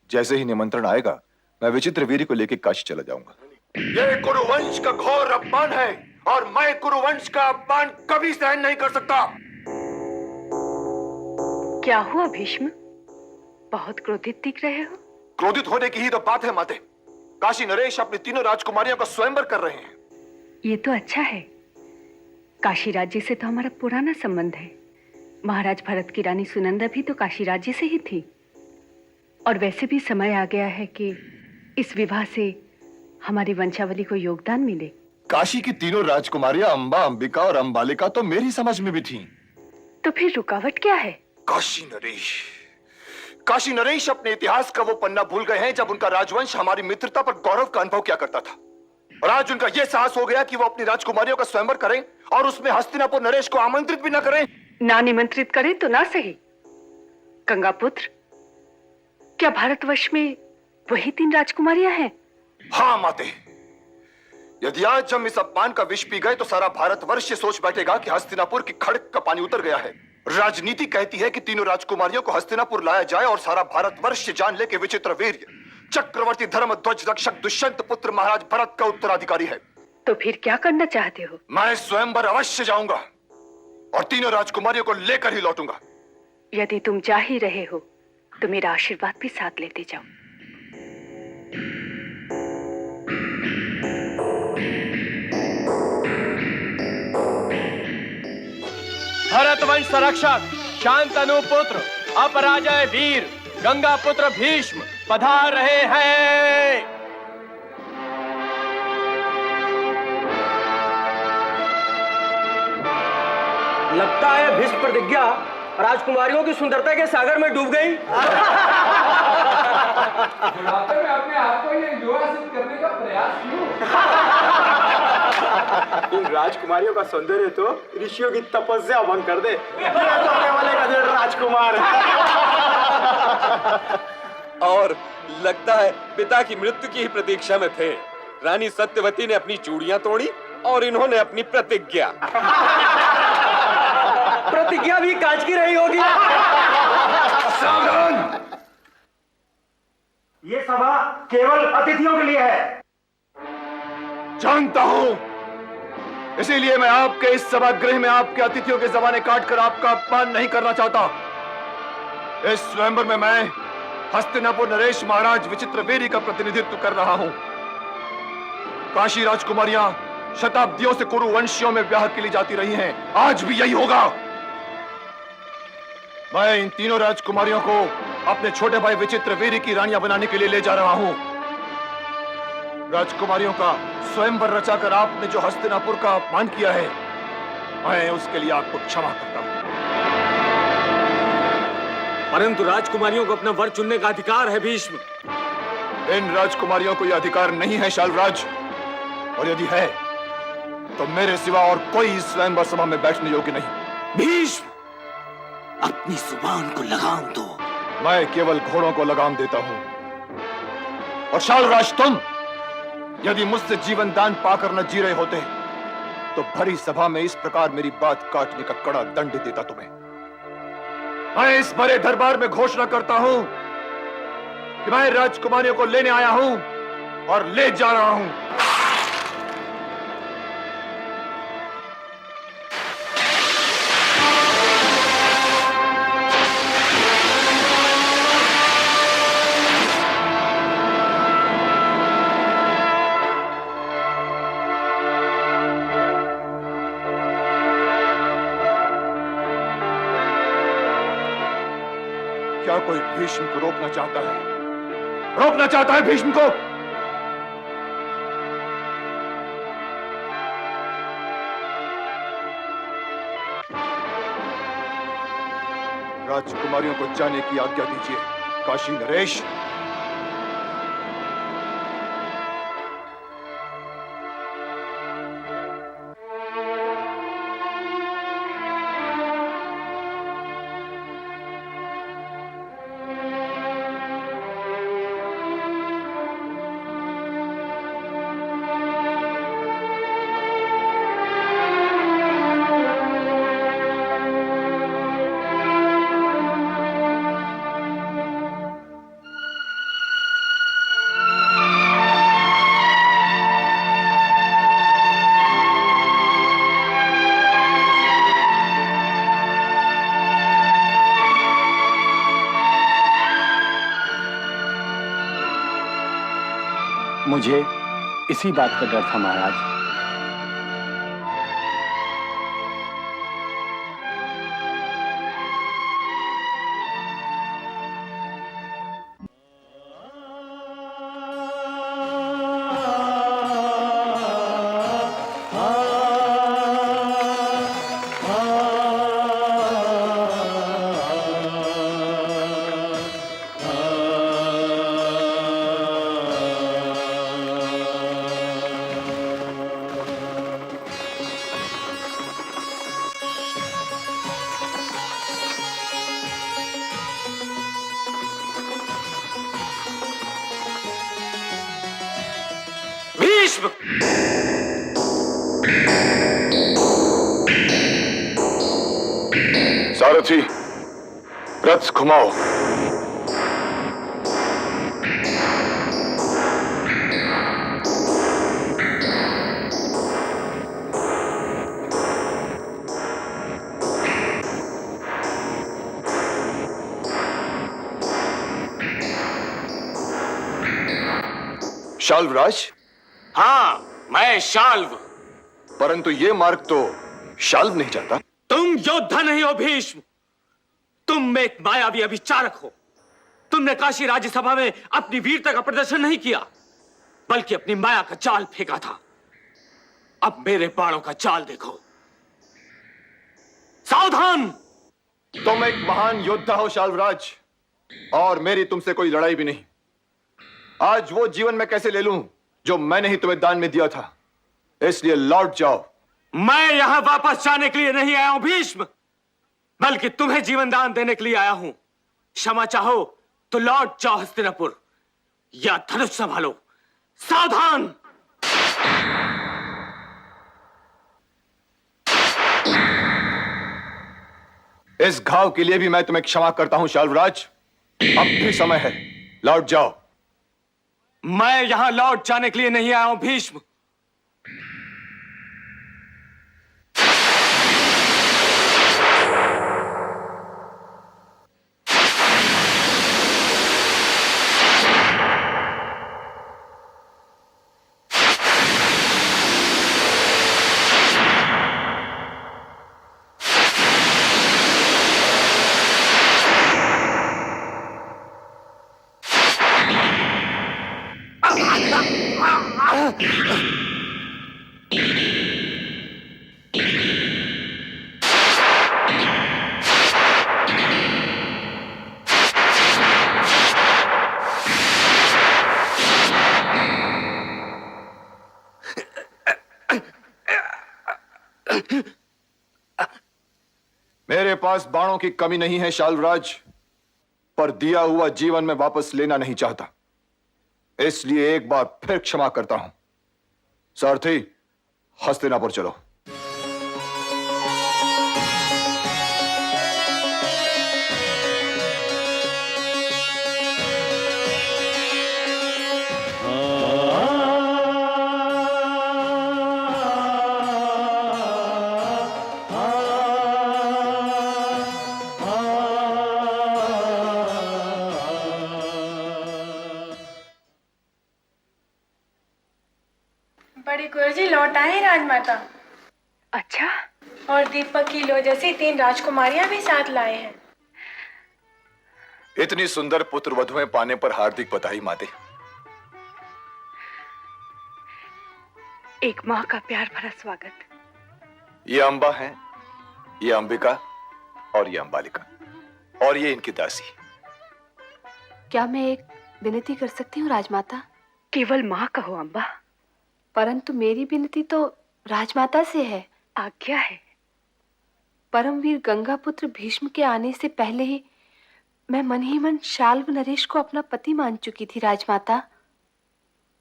जैसे ही निमंत्रण आएगा मैं विचित्र वीर्य को लेकर काशी चला जाऊंगा। ये कुरुवंश का घोर अपमान है और मैं कुरुवंश का अपमान कभी सहन नहीं कर सकता। क्या हुआ भीष्म? बहुत क्रोधित दिख रहे हो। क्रोधित होने की ही तो बात है माते। काशी नरेश अपनी तीनों राजकुमारियों का स्वयंवर कर रहे हैं। ये तो अच्छा है। काशी राज्य से तो हमारा पुराना संबंध है। महाराज भरत की रानी सुनंदा भी तो काशी राज्य से ही थी। और वैसे भी समय आ गया है कि इस विवाह से हमारी वंशावली को योगदान मिले। काशी की तीनों राजकुमारियां अंबा, अंबिका और अंबालिका तो मेरी समझ में भी थीं। तो फिर रुकावट क्या है? काशी नरेश अपने इतिहास का वो पन्ना भूल गए हैं जब उनका राजवंश हमारी मित्रता पर गौरव का अनुभव किया करता था। और आज उनका यह साहस हो गया कि वो अपनी राजकुमारियों का स्वयंवर करें और उसमें हस्तिनापुर नरेश को आमंत्रित भी न करें। ना निमंत्रित करें तो ना सही। गंगापुत्र, क्या भारतवर्ष में वही 3 राजकुमारियां हैं? हाँ माते, यदि आज हम इस अपमान का विष पी गए तो सारा भारतवर्ष ये सोच बैठेगा कि हस्तिनापुर की खड़क का पानी उतर गया है। राजनीति कहती है कि तीनों राजकुमारियों को हस्तिनापुर लाया जाए और सारा भारतवर्ष ये जान ले कि विचित्र वीर्य चक्रवर्ती धर्म ध्वज रक्षक दुष्यंत पुत्र महाराज भरत का उत्तराधिकारी है। तो फिर क्या करना चाहते हो? मैं स्वयंवर अवश्य जाऊंगा और तीनों राजकुमारियों को लेकर ही लौटूंगा। यदि तुम जा ही रहे हो तो मेरा आशीर्वाद भी साथ लेते जाओ। भरतवंश संरक्षक शांतनु पुत्र अपराजय वीर गंगा पुत्र भीष्म पधार रहे हैं। लगता है भीष्म प्रतिज्ञा राजकुमारियों की सुंदरता के सागर में डूब गई। बुढ़ापे में अपने आप को ये युवा सिद्ध करने का प्रयास क्यों? इन राजकुमारियों का सौंदर्य तो ऋषियों की तपस्या भंग कर दे। ये तो आने वाले का दिल राजकुमार और लगता है पिता की मृत्यु की ही प्रतीक्षा में थे। रानी सत्यवती ने अपनी चूड़ियां तोड़ी और इन्होंने अपनी प्रतिज्ञा। प्रतिज्ञा भी कांच की रही होगी। सावधान! ये सभा केवल अतिथियों के लिए है। जानता हूं, इसीलिए मैं आपके इस सभागृह में आपके अतिथियों के जबाने काटकर आपका अपमान नहीं करना चाहता। इस स्वयंवर में मैं हस्तिनापुर नरेश महाराज विचित्र वीर्य का प्रतिनिधित्व कर रहा हूं। काशी राजकुमारियां शताब्दियों से कुरु वंशियों में ब्याह के लिए जाती रही हैं, आज भी यही होगा। मैं इन तीनों राजकुमारियों को अपने छोटे भाई विचित्र वीर्य की रानियां बनाने के लिए ले जा रहा हूं। राजकुमारियों का स्वयंवर रचाकर आपने जो हस्तिनापुर का अपमान किया है, मैं उसके लिए आपको क्षमा करता हूं। परंतु राजकुमारियों को अपना वर चुनने का अधिकार है भीष्म। इन राजकुमारियों को यह अधिकार नहीं है शालराज, और यदि है तो मेरे सिवा और कोई इस स्वयंवर सभा में बैठने योग्य नहीं। भीष्म, अपनी जुबान को लगाम दो। मैं केवल घोड़ों को लगाम देता हूं। और शालराज, तुम यदि मुझसे जीवन दान पाकर न जी रहे होते तो भरी सभा में इस प्रकार मेरी बात काटने का कड़ा दंड देता तुम्हें। मैं इस बड़े दरबार में घोषणा करता हूं कि मैं राजकुमारियों को लेने आया हूं और ले जा रहा हूं। क्या कोई भीष्म को रोकना चाहता है? रोकना चाहता है भीष्म को? राजकुमारियों को जाने की आज्ञा दीजिए। काशी नरेश। मुझे इसी बात का डर था महाराज। सारथी, रथ घुमाओ। शाल्वराज? हाँ, मैं शाल्व। परंतु ये मार्ग तो शाल्व नहीं जाता। तुम योद्धा नहीं हो भीष्म, तुम एक मायावी अभिचारक हो। तुमने काशी राज्यसभा में अपनी वीरता का प्रदर्शन नहीं किया, बल्कि अपनी माया का जाल फेंका था। अब मेरे बाणों का जाल देखो। सावधान! तुम एक महान योद्धा हो शाल्वराज, और मेरी तुमसे कोई लड़ाई भी नहीं। आज वो जीवन मैं कैसे ले लूं जो मैंने ही तुम्हें दान में दिया था? इसलिए लौट जाओ। मैं यहां वापस जाने के लिए नहीं आया हूं भीष्म, बल्कि तुम्हें जीवन दान देने के लिए आया हूं। क्षमा चाहो तो लौट जाओ हस्तिनापुर, या धनुष संभालो। सावधान! इस घाव के लिए भी मैं तुम्हें क्षमा करता हूं शाल्वराज। अब भी समय है, लौट जाओ। मैं यहां लौट जाने के लिए नहीं आया हूं भीष्म। मेरे पास बाणों की कमी नहीं है शाल्वराज, पर दिया हुआ जीवन में वापस लेना नहीं चाहता। इसलिए एक बार फिर क्षमा करता हूं। सारथी, हस्तिनापुर चलो। बड़ी गुरुजी लौट आए राजमाता। अच्छा, और दीपक की लो जैसी 3 राजकुमारियां भी साथ लाए हैं। इतनी सुंदर पुत्र वधुएं पाने पर हार्दिक बधाई माते। एक माँ का प्यार भरा स्वागत। ये अंबा है, ये अंबिका और ये अंबालिका और ये इनकी दासी। क्या मैं एक विनती कर सकती हूँ राजमाता? केवल माँ कहो अम्बा। परंतु मेरी विनती तो राजमाता से है। आज्ञा है। परमवीर गंगापुत्र भीष्म के आने से पहले ही मैं मन ही मन शाल्व नरेश को अपना पति मान चुकी थी राजमाता।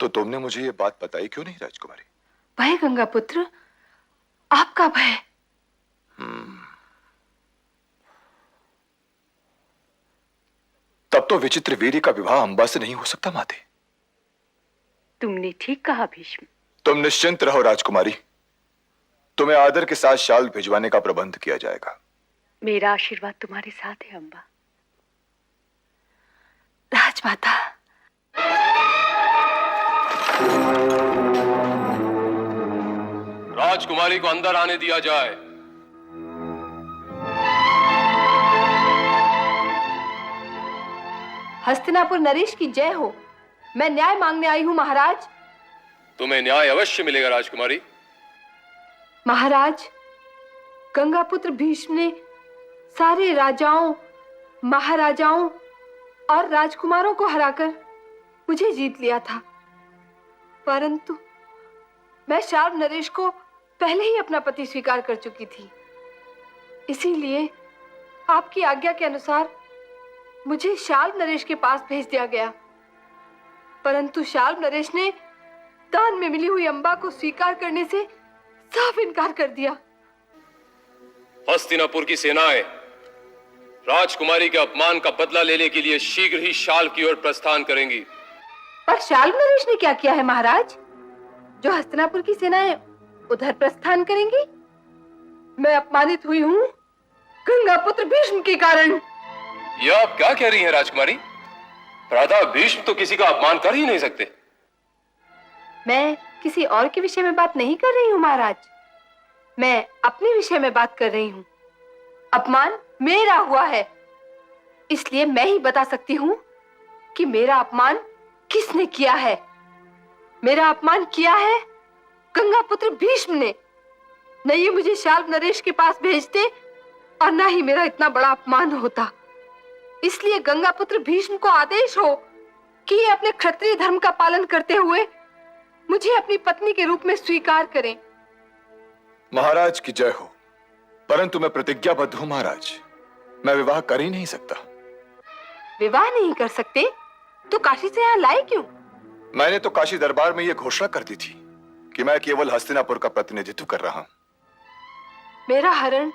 तो तुमने मुझे ये बात बताई क्यों नहीं राजकुमारी? भय गंगापुत्र, आपका भय। तब तो विचित्र वीर्य का विवाह अंबा से नहीं हो सकता माते। तुमने ठीक कहा भीष्म। तुम निश्चिंत रहो राजकुमारी, तुम्हें आदर के साथ शाल भिजवाने का प्रबंध किया जाएगा। मेरा आशीर्वाद तुम्हारे साथ है अम्बा। राजमाता। राजकुमारी को अंदर आने दिया जाए। हस्तिनापुर नरेश की जय हो। मैं न्याय मांगने आई हूँ महाराज। तुम्हें न्याय अवश्य मिलेगा राजकुमारी। महाराज, गंगापुत्र भीष्म ने सारे राजाओं, महाराजाओं और राजकुमारों को हराकर मुझे जीत लिया था, परंतु मैं शाल्व नरेश को पहले ही अपना पति स्वीकार कर चुकी थी। इसीलिए आपकी आज्ञा के अनुसार मुझे शाल्व नरेश के पास भेज दिया गया, परंतु शाल्व नरेश ने दान में मिली हुई अंबा को स्वीकार करने से साफ इनकार कर दिया। हस्तिनापुर की सेनाएं राजकुमारी के अपमान का बदला लेने के लिए शीघ्र ही शाल की ओर प्रस्थान करेंगी। पर शाल्व नरेश ने क्या किया है महाराज, जो हस्तिनापुर की सेनाएं उधर प्रस्थान करेंगी? मैं अपमानित हुई हूँ गंगापुत्र भीष्म के कारण। यह आप क्या कह रही हैं राजकुमारी? भ्राता भीष्म तो किसी का अपमान कर ही नहीं सकते। मैं किसी और के विषय में बात नहीं कर रही हूँ महाराज, मैं अपने विषय में बात कर रही हूँ। अपमान मेरा हुआ है, इसलिए मैं ही बता सकती हूँ कि मेरा अपमान किसने किया है। मेरा अपमान किया है गंगापुत्र भीष्म ने। न ये मुझे शाल्व नरेश के पास भेजते और न ही मेरा इतना बड़ा अपमान होता। इसलिए गंगापुत्र भीष्म को आदेश हो कि ये अपने क्षत्रिय धर्म का पालन करते हुए मुझे अपनी पत्नी के रूप में स्वीकार करें। महाराज की जय हो, परंतु मैं प्रतिज्ञाबद्ध हूं महाराज, मैं विवाह कर ही नहीं सकता। विवाह नहीं कर सकते तो काशी से यहाँ लाए क्यों? मैंने तो काशी दरबार में यह घोषणा कर दी थी कि मैं केवल हस्तिनापुर का प्रतिनिधित्व कर रहा हूं। मेरा हरण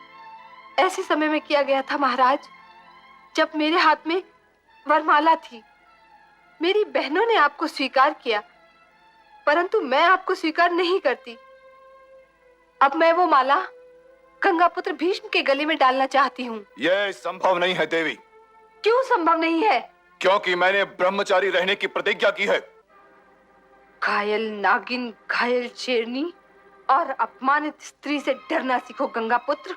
ऐसे समय में किया गया था महाराज, जब मेरे हाथ में वरमाला थी। मेरी बहनों ने आपको स्वीकार किया, परंतु मैं आपको स्वीकार नहीं करती। अब मैं वो माला गंगापुत्र भीष्म के गले में डालना चाहती हूँ। यह संभव नहीं है देवी। क्यों संभव नहीं है? क्योंकि मैंने ब्रह्मचारी रहने की प्रतिज्ञा की है। घायल नागिन, घायल शेरनी और अपमानित स्त्री से डरना सीखो गंगापुत्र।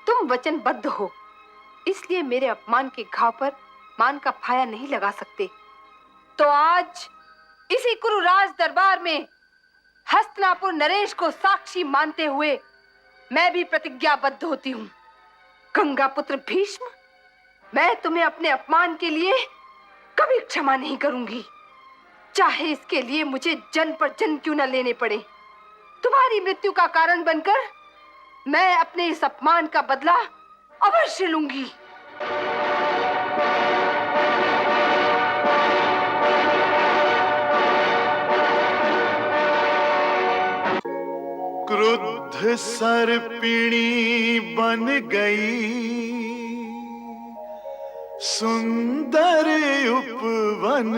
तुम वचनबद्ध हो, इसलिए मेरे अपमान के घाव पर मान का फाया नहीं लगा सकते। तो आज इसी कुरुराज दरबार में हस्तिनापुर नरेश को साक्षी मानते हुए मैं भी प्रतिज्ञाबद्ध होती हूँ। गंगापुत्र भीष्म, मैं तुम्हें अपने अपमान के लिए कभी क्षमा नहीं करूंगी, चाहे इसके लिए मुझे जन पर जन क्यों न लेने पड़े। तुम्हारी मृत्यु का कारण बनकर मैं अपने इस अपमान का बदला अवश्य लूंगी। क्रुद्ध सर्पिणी बन गई, सुंदर उपवन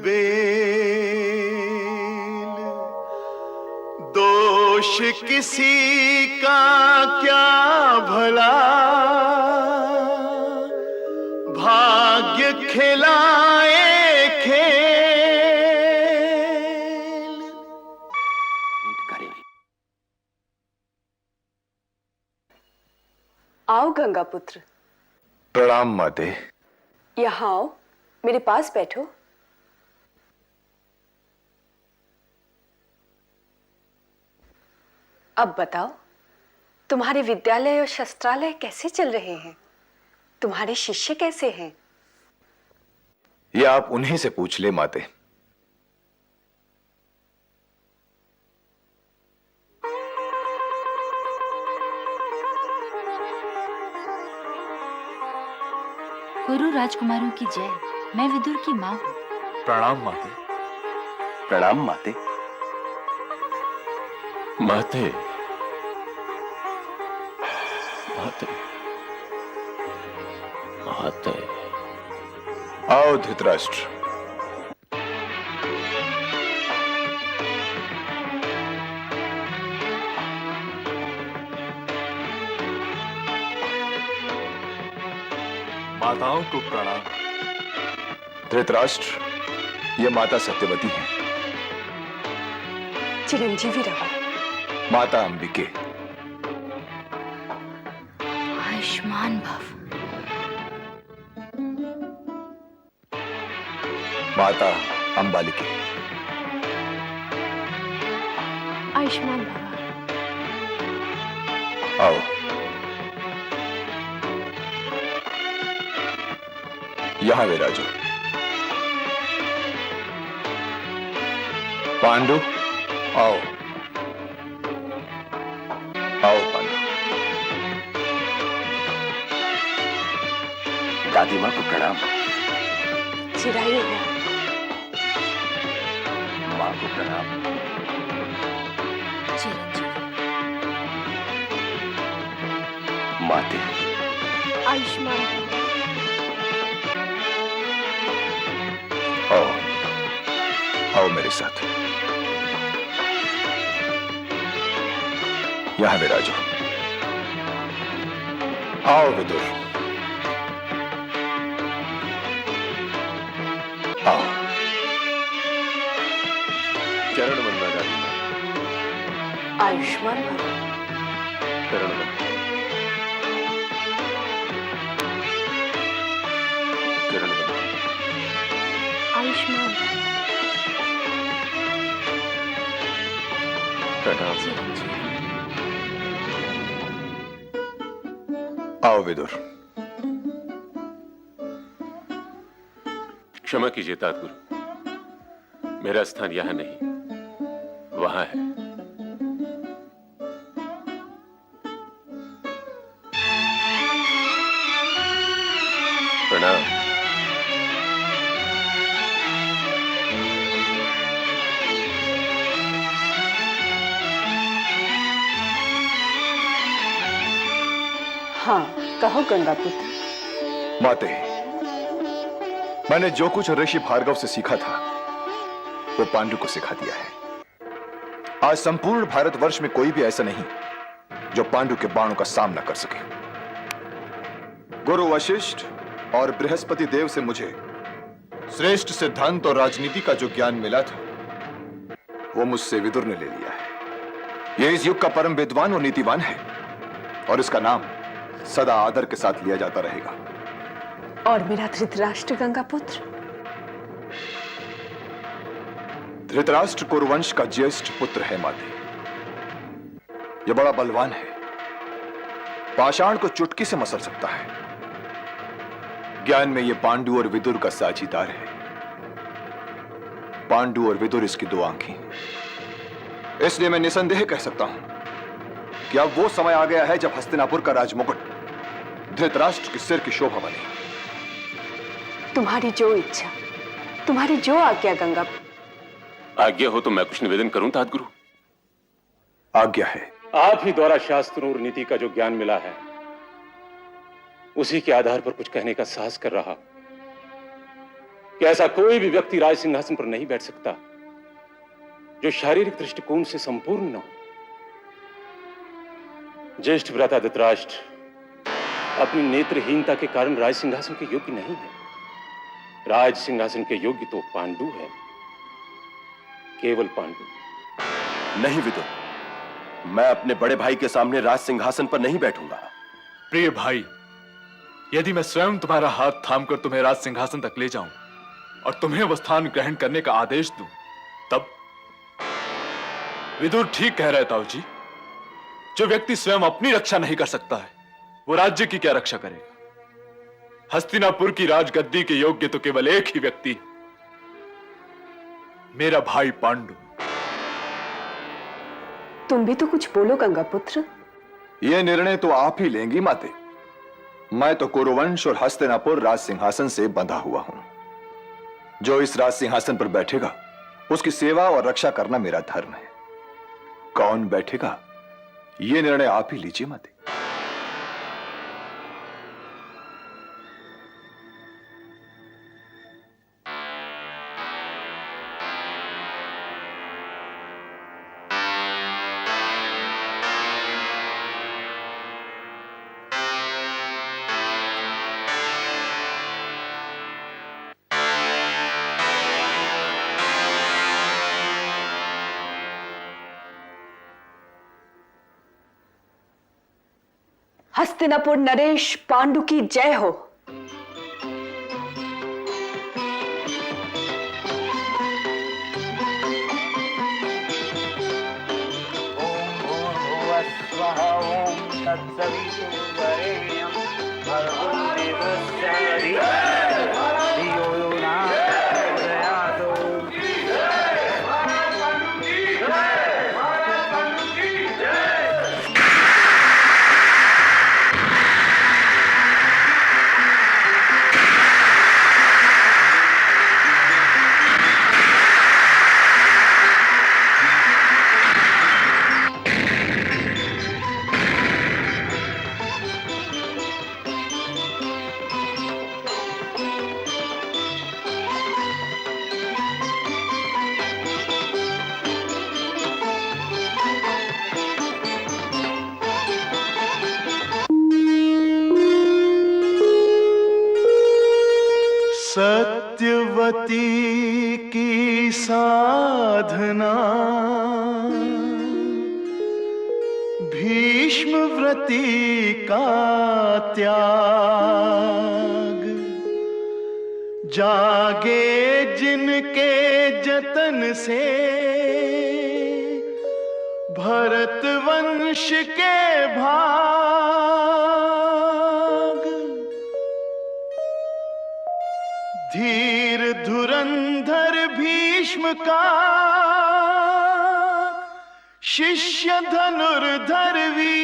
बेल। दोष किसी का क्या भला, भाग्य खिलाए खेल। आओ गंगापुत्र। प्रणाम माते। यहाँ आओ, मेरे पास बैठो। अब बताओ, तुम्हारे विद्यालय और शस्त्रालय कैसे चल रहे हैं? तुम्हारे शिष्य कैसे हैं? ये आप उन्हीं से पूछ ले माते। गुरु राजकुमारों की जय। मैं विदुर की माँ हूँ। प्रणाम माते। प्रणाम माते। माते, माते, माते। आओ धृतराष्ट्र। माताओं को प्रणाम। धृतराष्ट्र, ये माता सत्यवती है। चिरंजीवी रहो। माता अंबिके। आयुष्मान भव। माता अंबालिके। आयुष्मान भव। आओ। यहां विराजो। पांडु, आओ। आओ पांडु। दादी माँ को प्रणाम। चिरायु हो। माँ को प्रणाम। चिरंजीवी। माते। आयुष्मान भव। आओ, आओ मेरे साथ। यहां विराजो। आओ विदुर। आओ। चरण वंदना दादी माँ। आयुष्मान भव। चरण वंदना। चरण वंदना। आयुष्मान भव। प्रणाम। आओ विदुर। क्षमा कीजिए तातगुरु, मेरा स्थान यहां नहीं, वहां है। प्रणाम। हाँ, कहो गंगा पुत्र। माते, मैंने जो कुछ ऋषि भार्गव से सीखा था वो पांडु को सिखा दिया है। आज संपूर्ण भारतवर्ष में कोई भी ऐसा नहीं जो पांडु के बाणों का सामना कर सके। गुरु वशिष्ठ और बृहस्पति देव से मुझे श्रेष्ठ सिद्धांत और राजनीति का जो ज्ञान मिला था वो मुझसे विदुर ने ले लिया है। यह इस युग का परम विद्वान और नीतिवान है और इसका नाम सदा आदर के साथ लिया जाता रहेगा। और मेरा धृतराष्ट्र गंगा पुत्र? धृतराष्ट्र कुरुवंश का ज्येष्ठ पुत्र है माते। यह बड़ा बलवान है, पाषाण को चुटकी से मसल सकता है। ज्ञान में यह पांडु और विदुर का साझीदार है। पांडु और विदुर इसकी दो आंखें। इसलिए मैं निसंदेह कह सकता हूं कि अब वो समय आ गया है जब हस्तिनापुर का राजमुकुट धृतराष्ट्र के सिर की शोभा बने। तुम्हारी जो इच्छा, तुम्हारी जो आज्ञा गंगा। आज्ञा हो तो मैं कुछ निवेदन करूं तातगुरु? आज्ञा है। आप ही द्वारा शास्त्रों और नीति का जो ज्ञान मिला है उसी के आधार पर कुछ कहने का साहस कर रहा कि ऐसा कोई भी व्यक्ति राज सिंहासन पर नहीं बैठ सकता जो शारीरिक दृष्टिकोण से संपूर्ण न हो। ज्येष्ठ भ्राता धृतराष्ट्र अपनी नेत्रहीनता के कारण राज सिंहासन के योग्य नहीं है। राज सिंहासन के योग्य तो पांडु है, केवल पांडु। नहीं विदुर, मैं अपने बड़े भाई के सामने राज सिंहासन पर नहीं बैठूंगा। प्रिय भाई, यदि मैं स्वयं तुम्हारा हाथ थामकर तुम्हें राज सिंहासन तक ले जाऊं और तुम्हें वो स्थान ग्रहण करने का आदेश दूं, तब? विदुर ठीक कह रहे ताऊ जी। जो व्यक्ति स्वयं अपनी रक्षा नहीं कर सकता है, वो राज्य की क्या रक्षा करेगा? हस्तिनापुर की राजगद्दी के योग्य तो केवल एक ही व्यक्ति है, मेरा भाई पांडु। तुम भी तो कुछ बोलो गंगापुत्र। यह निर्णय तो आप ही लेंगी माते। मैं तो कुरुवंश और हस्तिनापुर राज सिंहासन से बंधा हुआ हूं। जो इस राज सिंहासन पर बैठेगा उसकी सेवा और रक्षा करना मेरा धर्म है। कौन बैठेगा यह निर्णय आप ही लीजिए माते। हस्तिनापुर नरेश पांडु की जय हो। सत्यवती की साधना, भीष्म व्रती का त्याग, जागे जिनके जतन से भरत वंश के भाग, धीर धुरंधर भीष्म का शिष्य धनुर्धर वीर,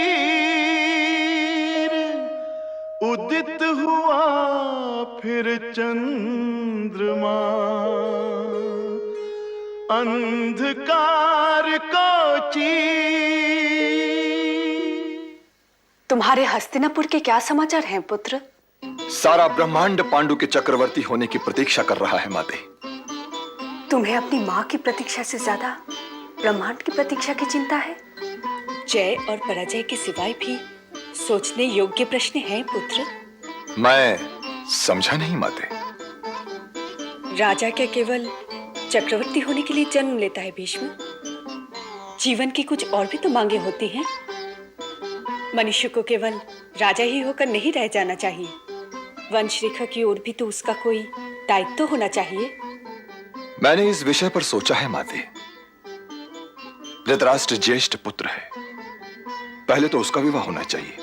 उदित हुआ फिर चंद्रमा, अंधकार को चीर। तुम्हारे हस्तिनापुर के क्या समाचार हैं पुत्र? सारा ब्रह्मांड पांडु के चक्रवर्ती होने की प्रतीक्षा कर रहा है माते। तुम्हें अपनी माँ की प्रतीक्षा से ज्यादा ब्रह्मांड की प्रतीक्षा की चिंता है? जय और पराजय के सिवाय भी सोचने योग्य प्रश्न हैं पुत्र। मैं समझा नहीं माते। राजा क्या केवल चक्रवर्ती होने के लिए जन्म लेता है भीष्म? जीवन की कुछ और भी तो मांगे होती हैं। मनुष्य को केवल राजा ही होकर नहीं रह जाना चाहिए, वंश रेखा की ओर भी तो उसका कोई दायित्व तो होना चाहिए। मैंने इस विषय पर सोचा है माते। धृतराष्ट्र ज्येष्ठ पुत्र है, पहले तो उसका विवाह होना चाहिए,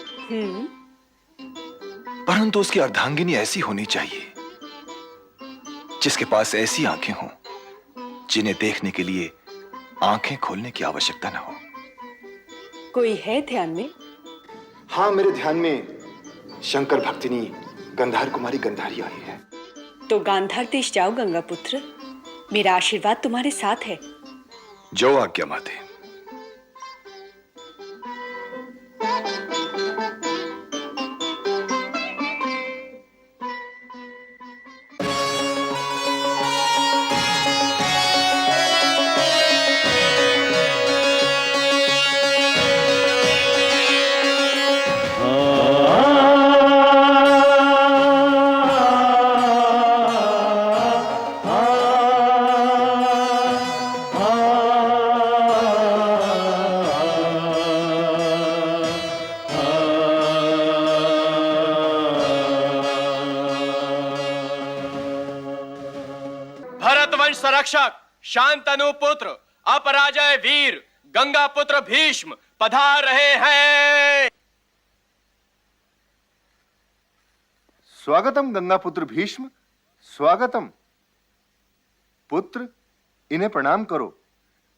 परंतु उसकी अर्धांगिनी ऐसी होनी चाहिए जिसके पास ऐसी आंखें हों जिन्हें देखने के लिए आंखें खोलने की आवश्यकता न हो। कोई है ध्यान में? हाँ, मेरे ध्यान में शंकर भक्तिनी गंधार कुमारी गंधारी आई है। तो गांधार देश जाओ गंगा पुत्र, मेरा आशीर्वाद तुम्हारे साथ है। जो आज्ञा माते। रक्षक शांतनु पुत्र अपराजय वीर गंगा पुत्र भीष्म पधार रहे हैं। स्वागतम गंगापुत्र भीष्म, स्वागतम। पुत्र, इन्हें प्रणाम करो।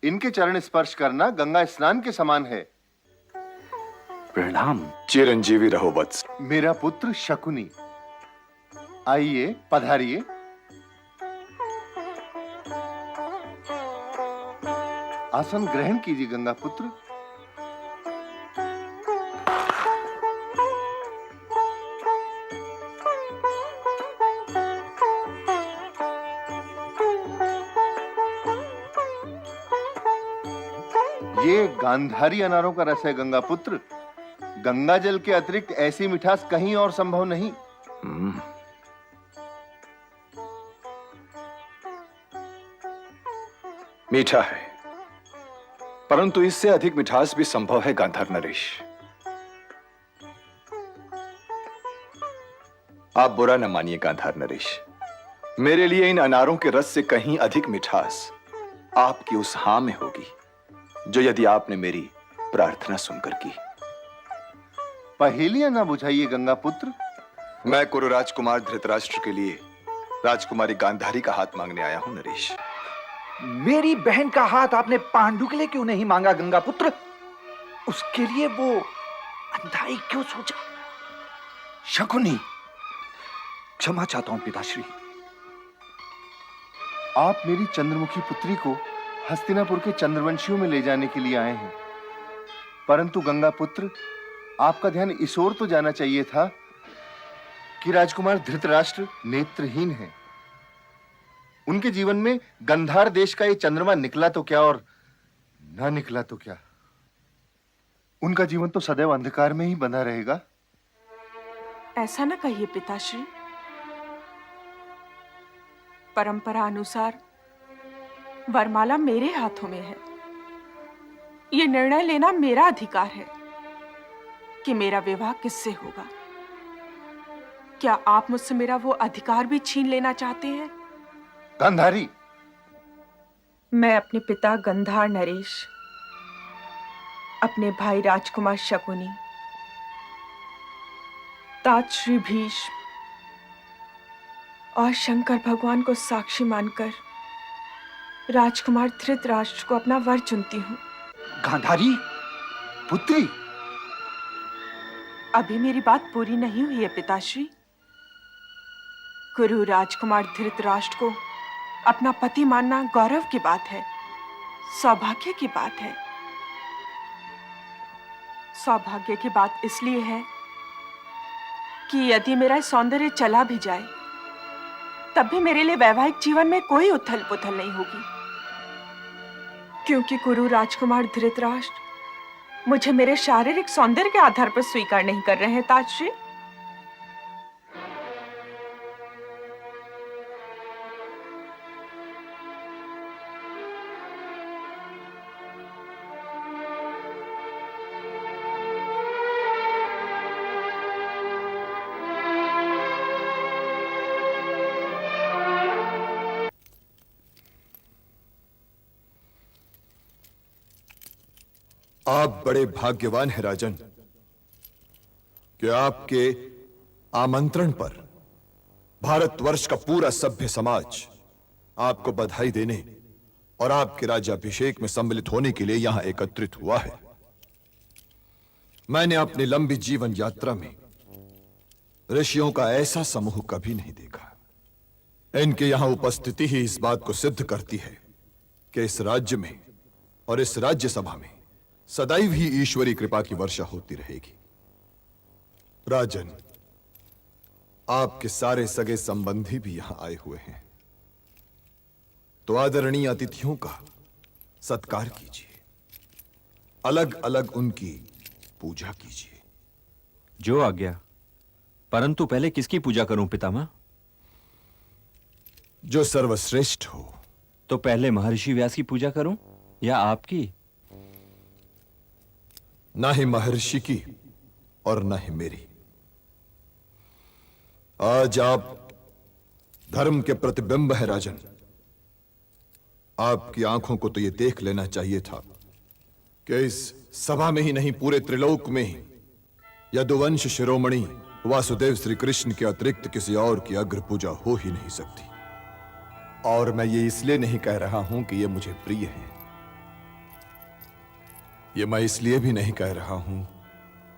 इनके चरण स्पर्श करना गंगा स्नान के समान है। प्रणाम। चिरंजीवी रहो वत्स। मेरा पुत्र शकुनी, आइए पधारिए। आसन ग्रहण कीजिए गंगापुत्र। ये गांधारी अनारों का रस है गंगापुत्र। गंगा जल के अतिरिक्त ऐसी मिठास कहीं और संभव नहीं। मीठा है, परंतु इससे अधिक मिठास भी संभव है गांधार नरेश। आप बुरा न मानिए गांधार नरेश, मेरे लिए इन अनारों के रस से कहीं अधिक मिठास आपकी उस हां में होगी जो यदि आपने मेरी प्रार्थना सुनकर की। पहेलियां ना बुझाइए गंगापुत्र। मैं कुरु राजकुमार धृतराष्ट्र के लिए राजकुमारी गांधारी का हाथ मांगने आया हूं नरेश। मेरी बहन का हाथ आपने पांडु के लिए क्यों नहीं मांगा गंगापुत्र? उसके लिए वो अंधाई क्यों सोचा? शकुनी, क्षमा चाहता हूं पिताश्री। आप मेरी चंद्रमुखी पुत्री को हस्तिनापुर के चंद्रवंशियों में ले जाने के लिए आए हैं, परंतु गंगापुत्र, आपका ध्यान इस ओर तो जाना चाहिए था कि राजकुमार धृतराष्ट्र नेत्रहीन हैं। उनके जीवन में गंधार देश का ये चंद्रमा निकला तो क्या और ना निकला तो क्या, उनका जीवन तो सदैव अंधकार में ही बंधा रहेगा। ऐसा न कहिए पिताश्री। परंपरा अनुसार वरमाला मेरे हाथों में है। यह निर्णय लेना मेरा अधिकार है कि मेरा विवाह किससे होगा। क्या आप मुझसे मेरा वो अधिकार भी छीन लेना चाहते हैं? गांधारी, मैं अपने पिता गंधार नरेश, अपने भाई राजकुमार शकुनी, तात श्री भीष्म और शंकर भगवान को साक्षी मानकर राजकुमार धृतराष्ट्र को अपना वर चुनती हूँ। गांधारी पुत्री, अभी मेरी बात पूरी नहीं हुई है पिताश्री। गुरु राजकुमार धृतराष्ट्र को अपना पति मानना गौरव की बात है, सौभाग्य की बात है। सौभाग्य की बात इसलिए है कि यदि मेरा सौंदर्य चला भी जाए तब भी मेरे लिए वैवाहिक जीवन में कोई उथल पुथल नहीं होगी, क्योंकि गुरु राजकुमार धृतराष्ट्र मुझे मेरे शारीरिक सौंदर्य के आधार पर स्वीकार नहीं कर रहे हैं। ताजश्री, आप बड़े भाग्यवान हैं राजन कि आपके आमंत्रण पर भारतवर्ष का पूरा सभ्य समाज आपको बधाई देने और आपके राज्याभिषेक में सम्मिलित होने के लिए यहां एकत्रित हुआ है। मैंने अपनी लंबी जीवन यात्रा में ऋषियों का ऐसा समूह कभी नहीं देखा। इनके यहां उपस्थिति ही इस बात को सिद्ध करती है कि इस राज्य में और इस राज्यसभा में सदैव ही ईश्वरी कृपा की वर्षा होती रहेगी। राजन, आपके सारे सगे संबंधी भी यहां आए हुए हैं, तो आदरणीय अतिथियों का सत्कार कीजिए, अलग अलग उनकी पूजा कीजिए। जो आज्ञा। परंतु पहले किसकी पूजा करूं पितामह? जो सर्वश्रेष्ठ हो। तो पहले महर्षि व्यास की पूजा करूं या आपकी? ना ही महर्षि की और ना ही मेरी। आज आप धर्म के प्रतिबिंब है राजन। आपकी आंखों को तो यह देख लेना चाहिए था कि इस सभा में ही नहीं, पूरे त्रिलोक में ही यदुवंश शिरोमणि वासुदेव श्री कृष्ण के अतिरिक्त किसी और की अग्र पूजा हो ही नहीं सकती। और मैं ये इसलिए नहीं कह रहा हूं कि ये मुझे प्रिय है, ये मैं इसलिए भी नहीं कह रहा हूं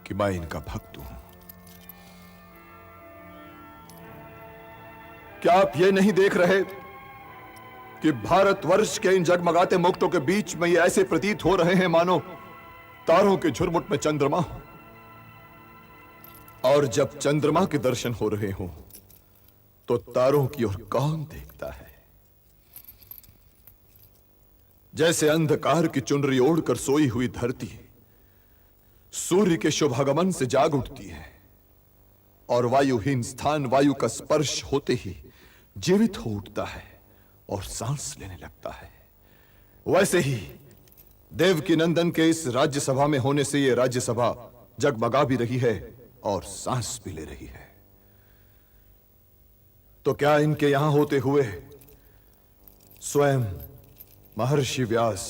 कि मैं इनका भक्त हूं। क्या आप ये नहीं देख रहे कि भारतवर्ष के इन जगमगाते मुक्तों के बीच में ये ऐसे प्रतीत हो रहे हैं मानो तारों के झुरमुट में चंद्रमा हो। और जब चंद्रमा के दर्शन हो रहे हो तो तारों की ओर कौन देखता है? जैसे अंधकार की चुनरी ओढ़कर सोई हुई धरती सूर्य के शुभागमन से जाग उठती है और वायुहीन स्थान वायु का स्पर्श होते ही जीवित हो उठता है और सांस लेने लगता है, वैसे ही देवकी नंदन के इस राज्यसभा में होने से यह राज्यसभा जगमगा भी रही है और सांस भी ले रही है। तो क्या इनके यहां होते हुए स्वयं महर्षि व्यास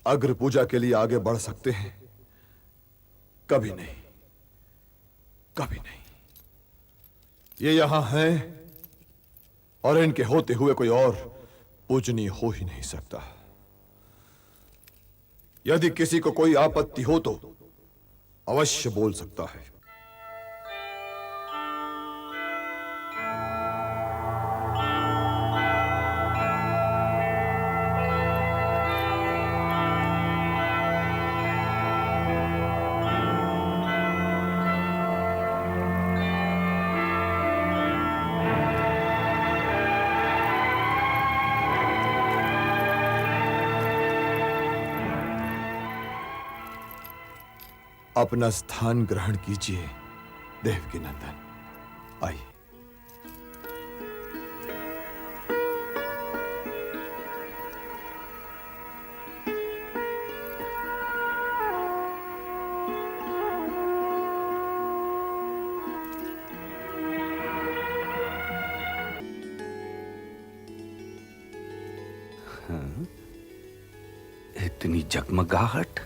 अग्र पूजा के लिए आगे बढ़ सकते हैं? कभी नहीं, कभी नहीं। ये यहां हैं और इनके होते हुए कोई और पूजनीय हो ही नहीं सकता। यदि किसी को कोई आपत्ति हो तो अवश्य बोल सकता है। अपना स्थान ग्रहण कीजिए देवकी नंदन, आइए। इतनी जगमगाहट।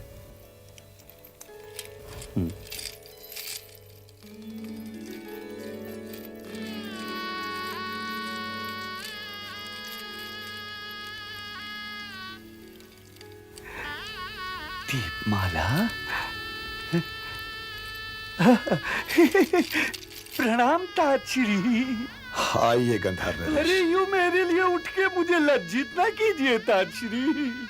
दीपमाला। प्रणाम ताजश्री। आइए गंधर्व नरेश। अरे यूं मेरे लिए उठ के मुझे लज्जित ना कीजिए ताजश्री।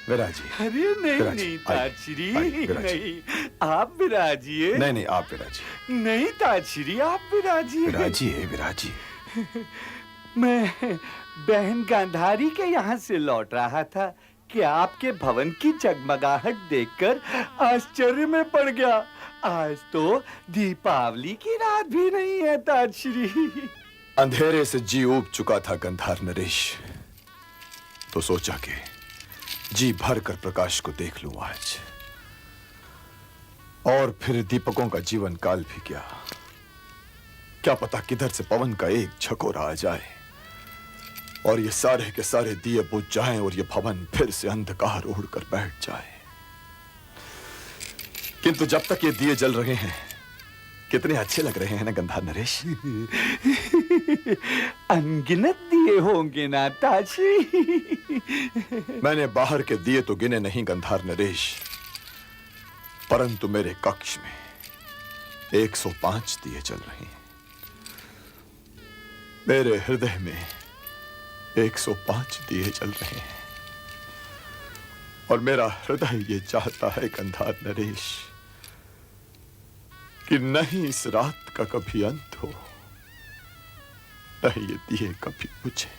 विराजिए। अरे नहीं विराजिए, नहीं आइए, ताजश्री, आइए, विराजिए। नहीं आप विराजिए। नहीं नहीं, आप विराजिए। नहीं ताजश्री, आप विराजिए। विराजिए, विराजिए। मैं बहन गांधारी के यहाँ से लौट रहा था कि आपके भवन की जगमगाहट देखकर आश्चर्य में पड़ गया। आज तो दीपावली की रात भी नहीं है ताजश्री। अंधेरे से जी ऊब चुका था गंधार नरेश, तो सोचा कि जी भर कर प्रकाश को देख लूं आज। और फिर दीपकों का जीवन काल भी क्या पता किधर से पवन का एक झकोरा आ जाए और ये सारे के सारे दिए बुझ जाएं और ये भवन फिर से अंधकार ओढ़कर बैठ जाए। किंतु जब तक ये दिए जल रहे हैं कितने अच्छे लग रहे हैं ना गंधार नरेश। अनगिनत दिए होंगे ना ताजश्री। मैंने बाहर के दिए तो गिने नहीं गंधार नरेश, परंतु मेरे कक्ष में 105 दिए जल रहे हैं। मेरे हृदय में 105 दिए जल रहे हैं और मेरा हृदय ये चाहता है गंधार नरेश कि नहीं इस रात का कभी अंत हो, नहीं ये दिए कभी बुझे।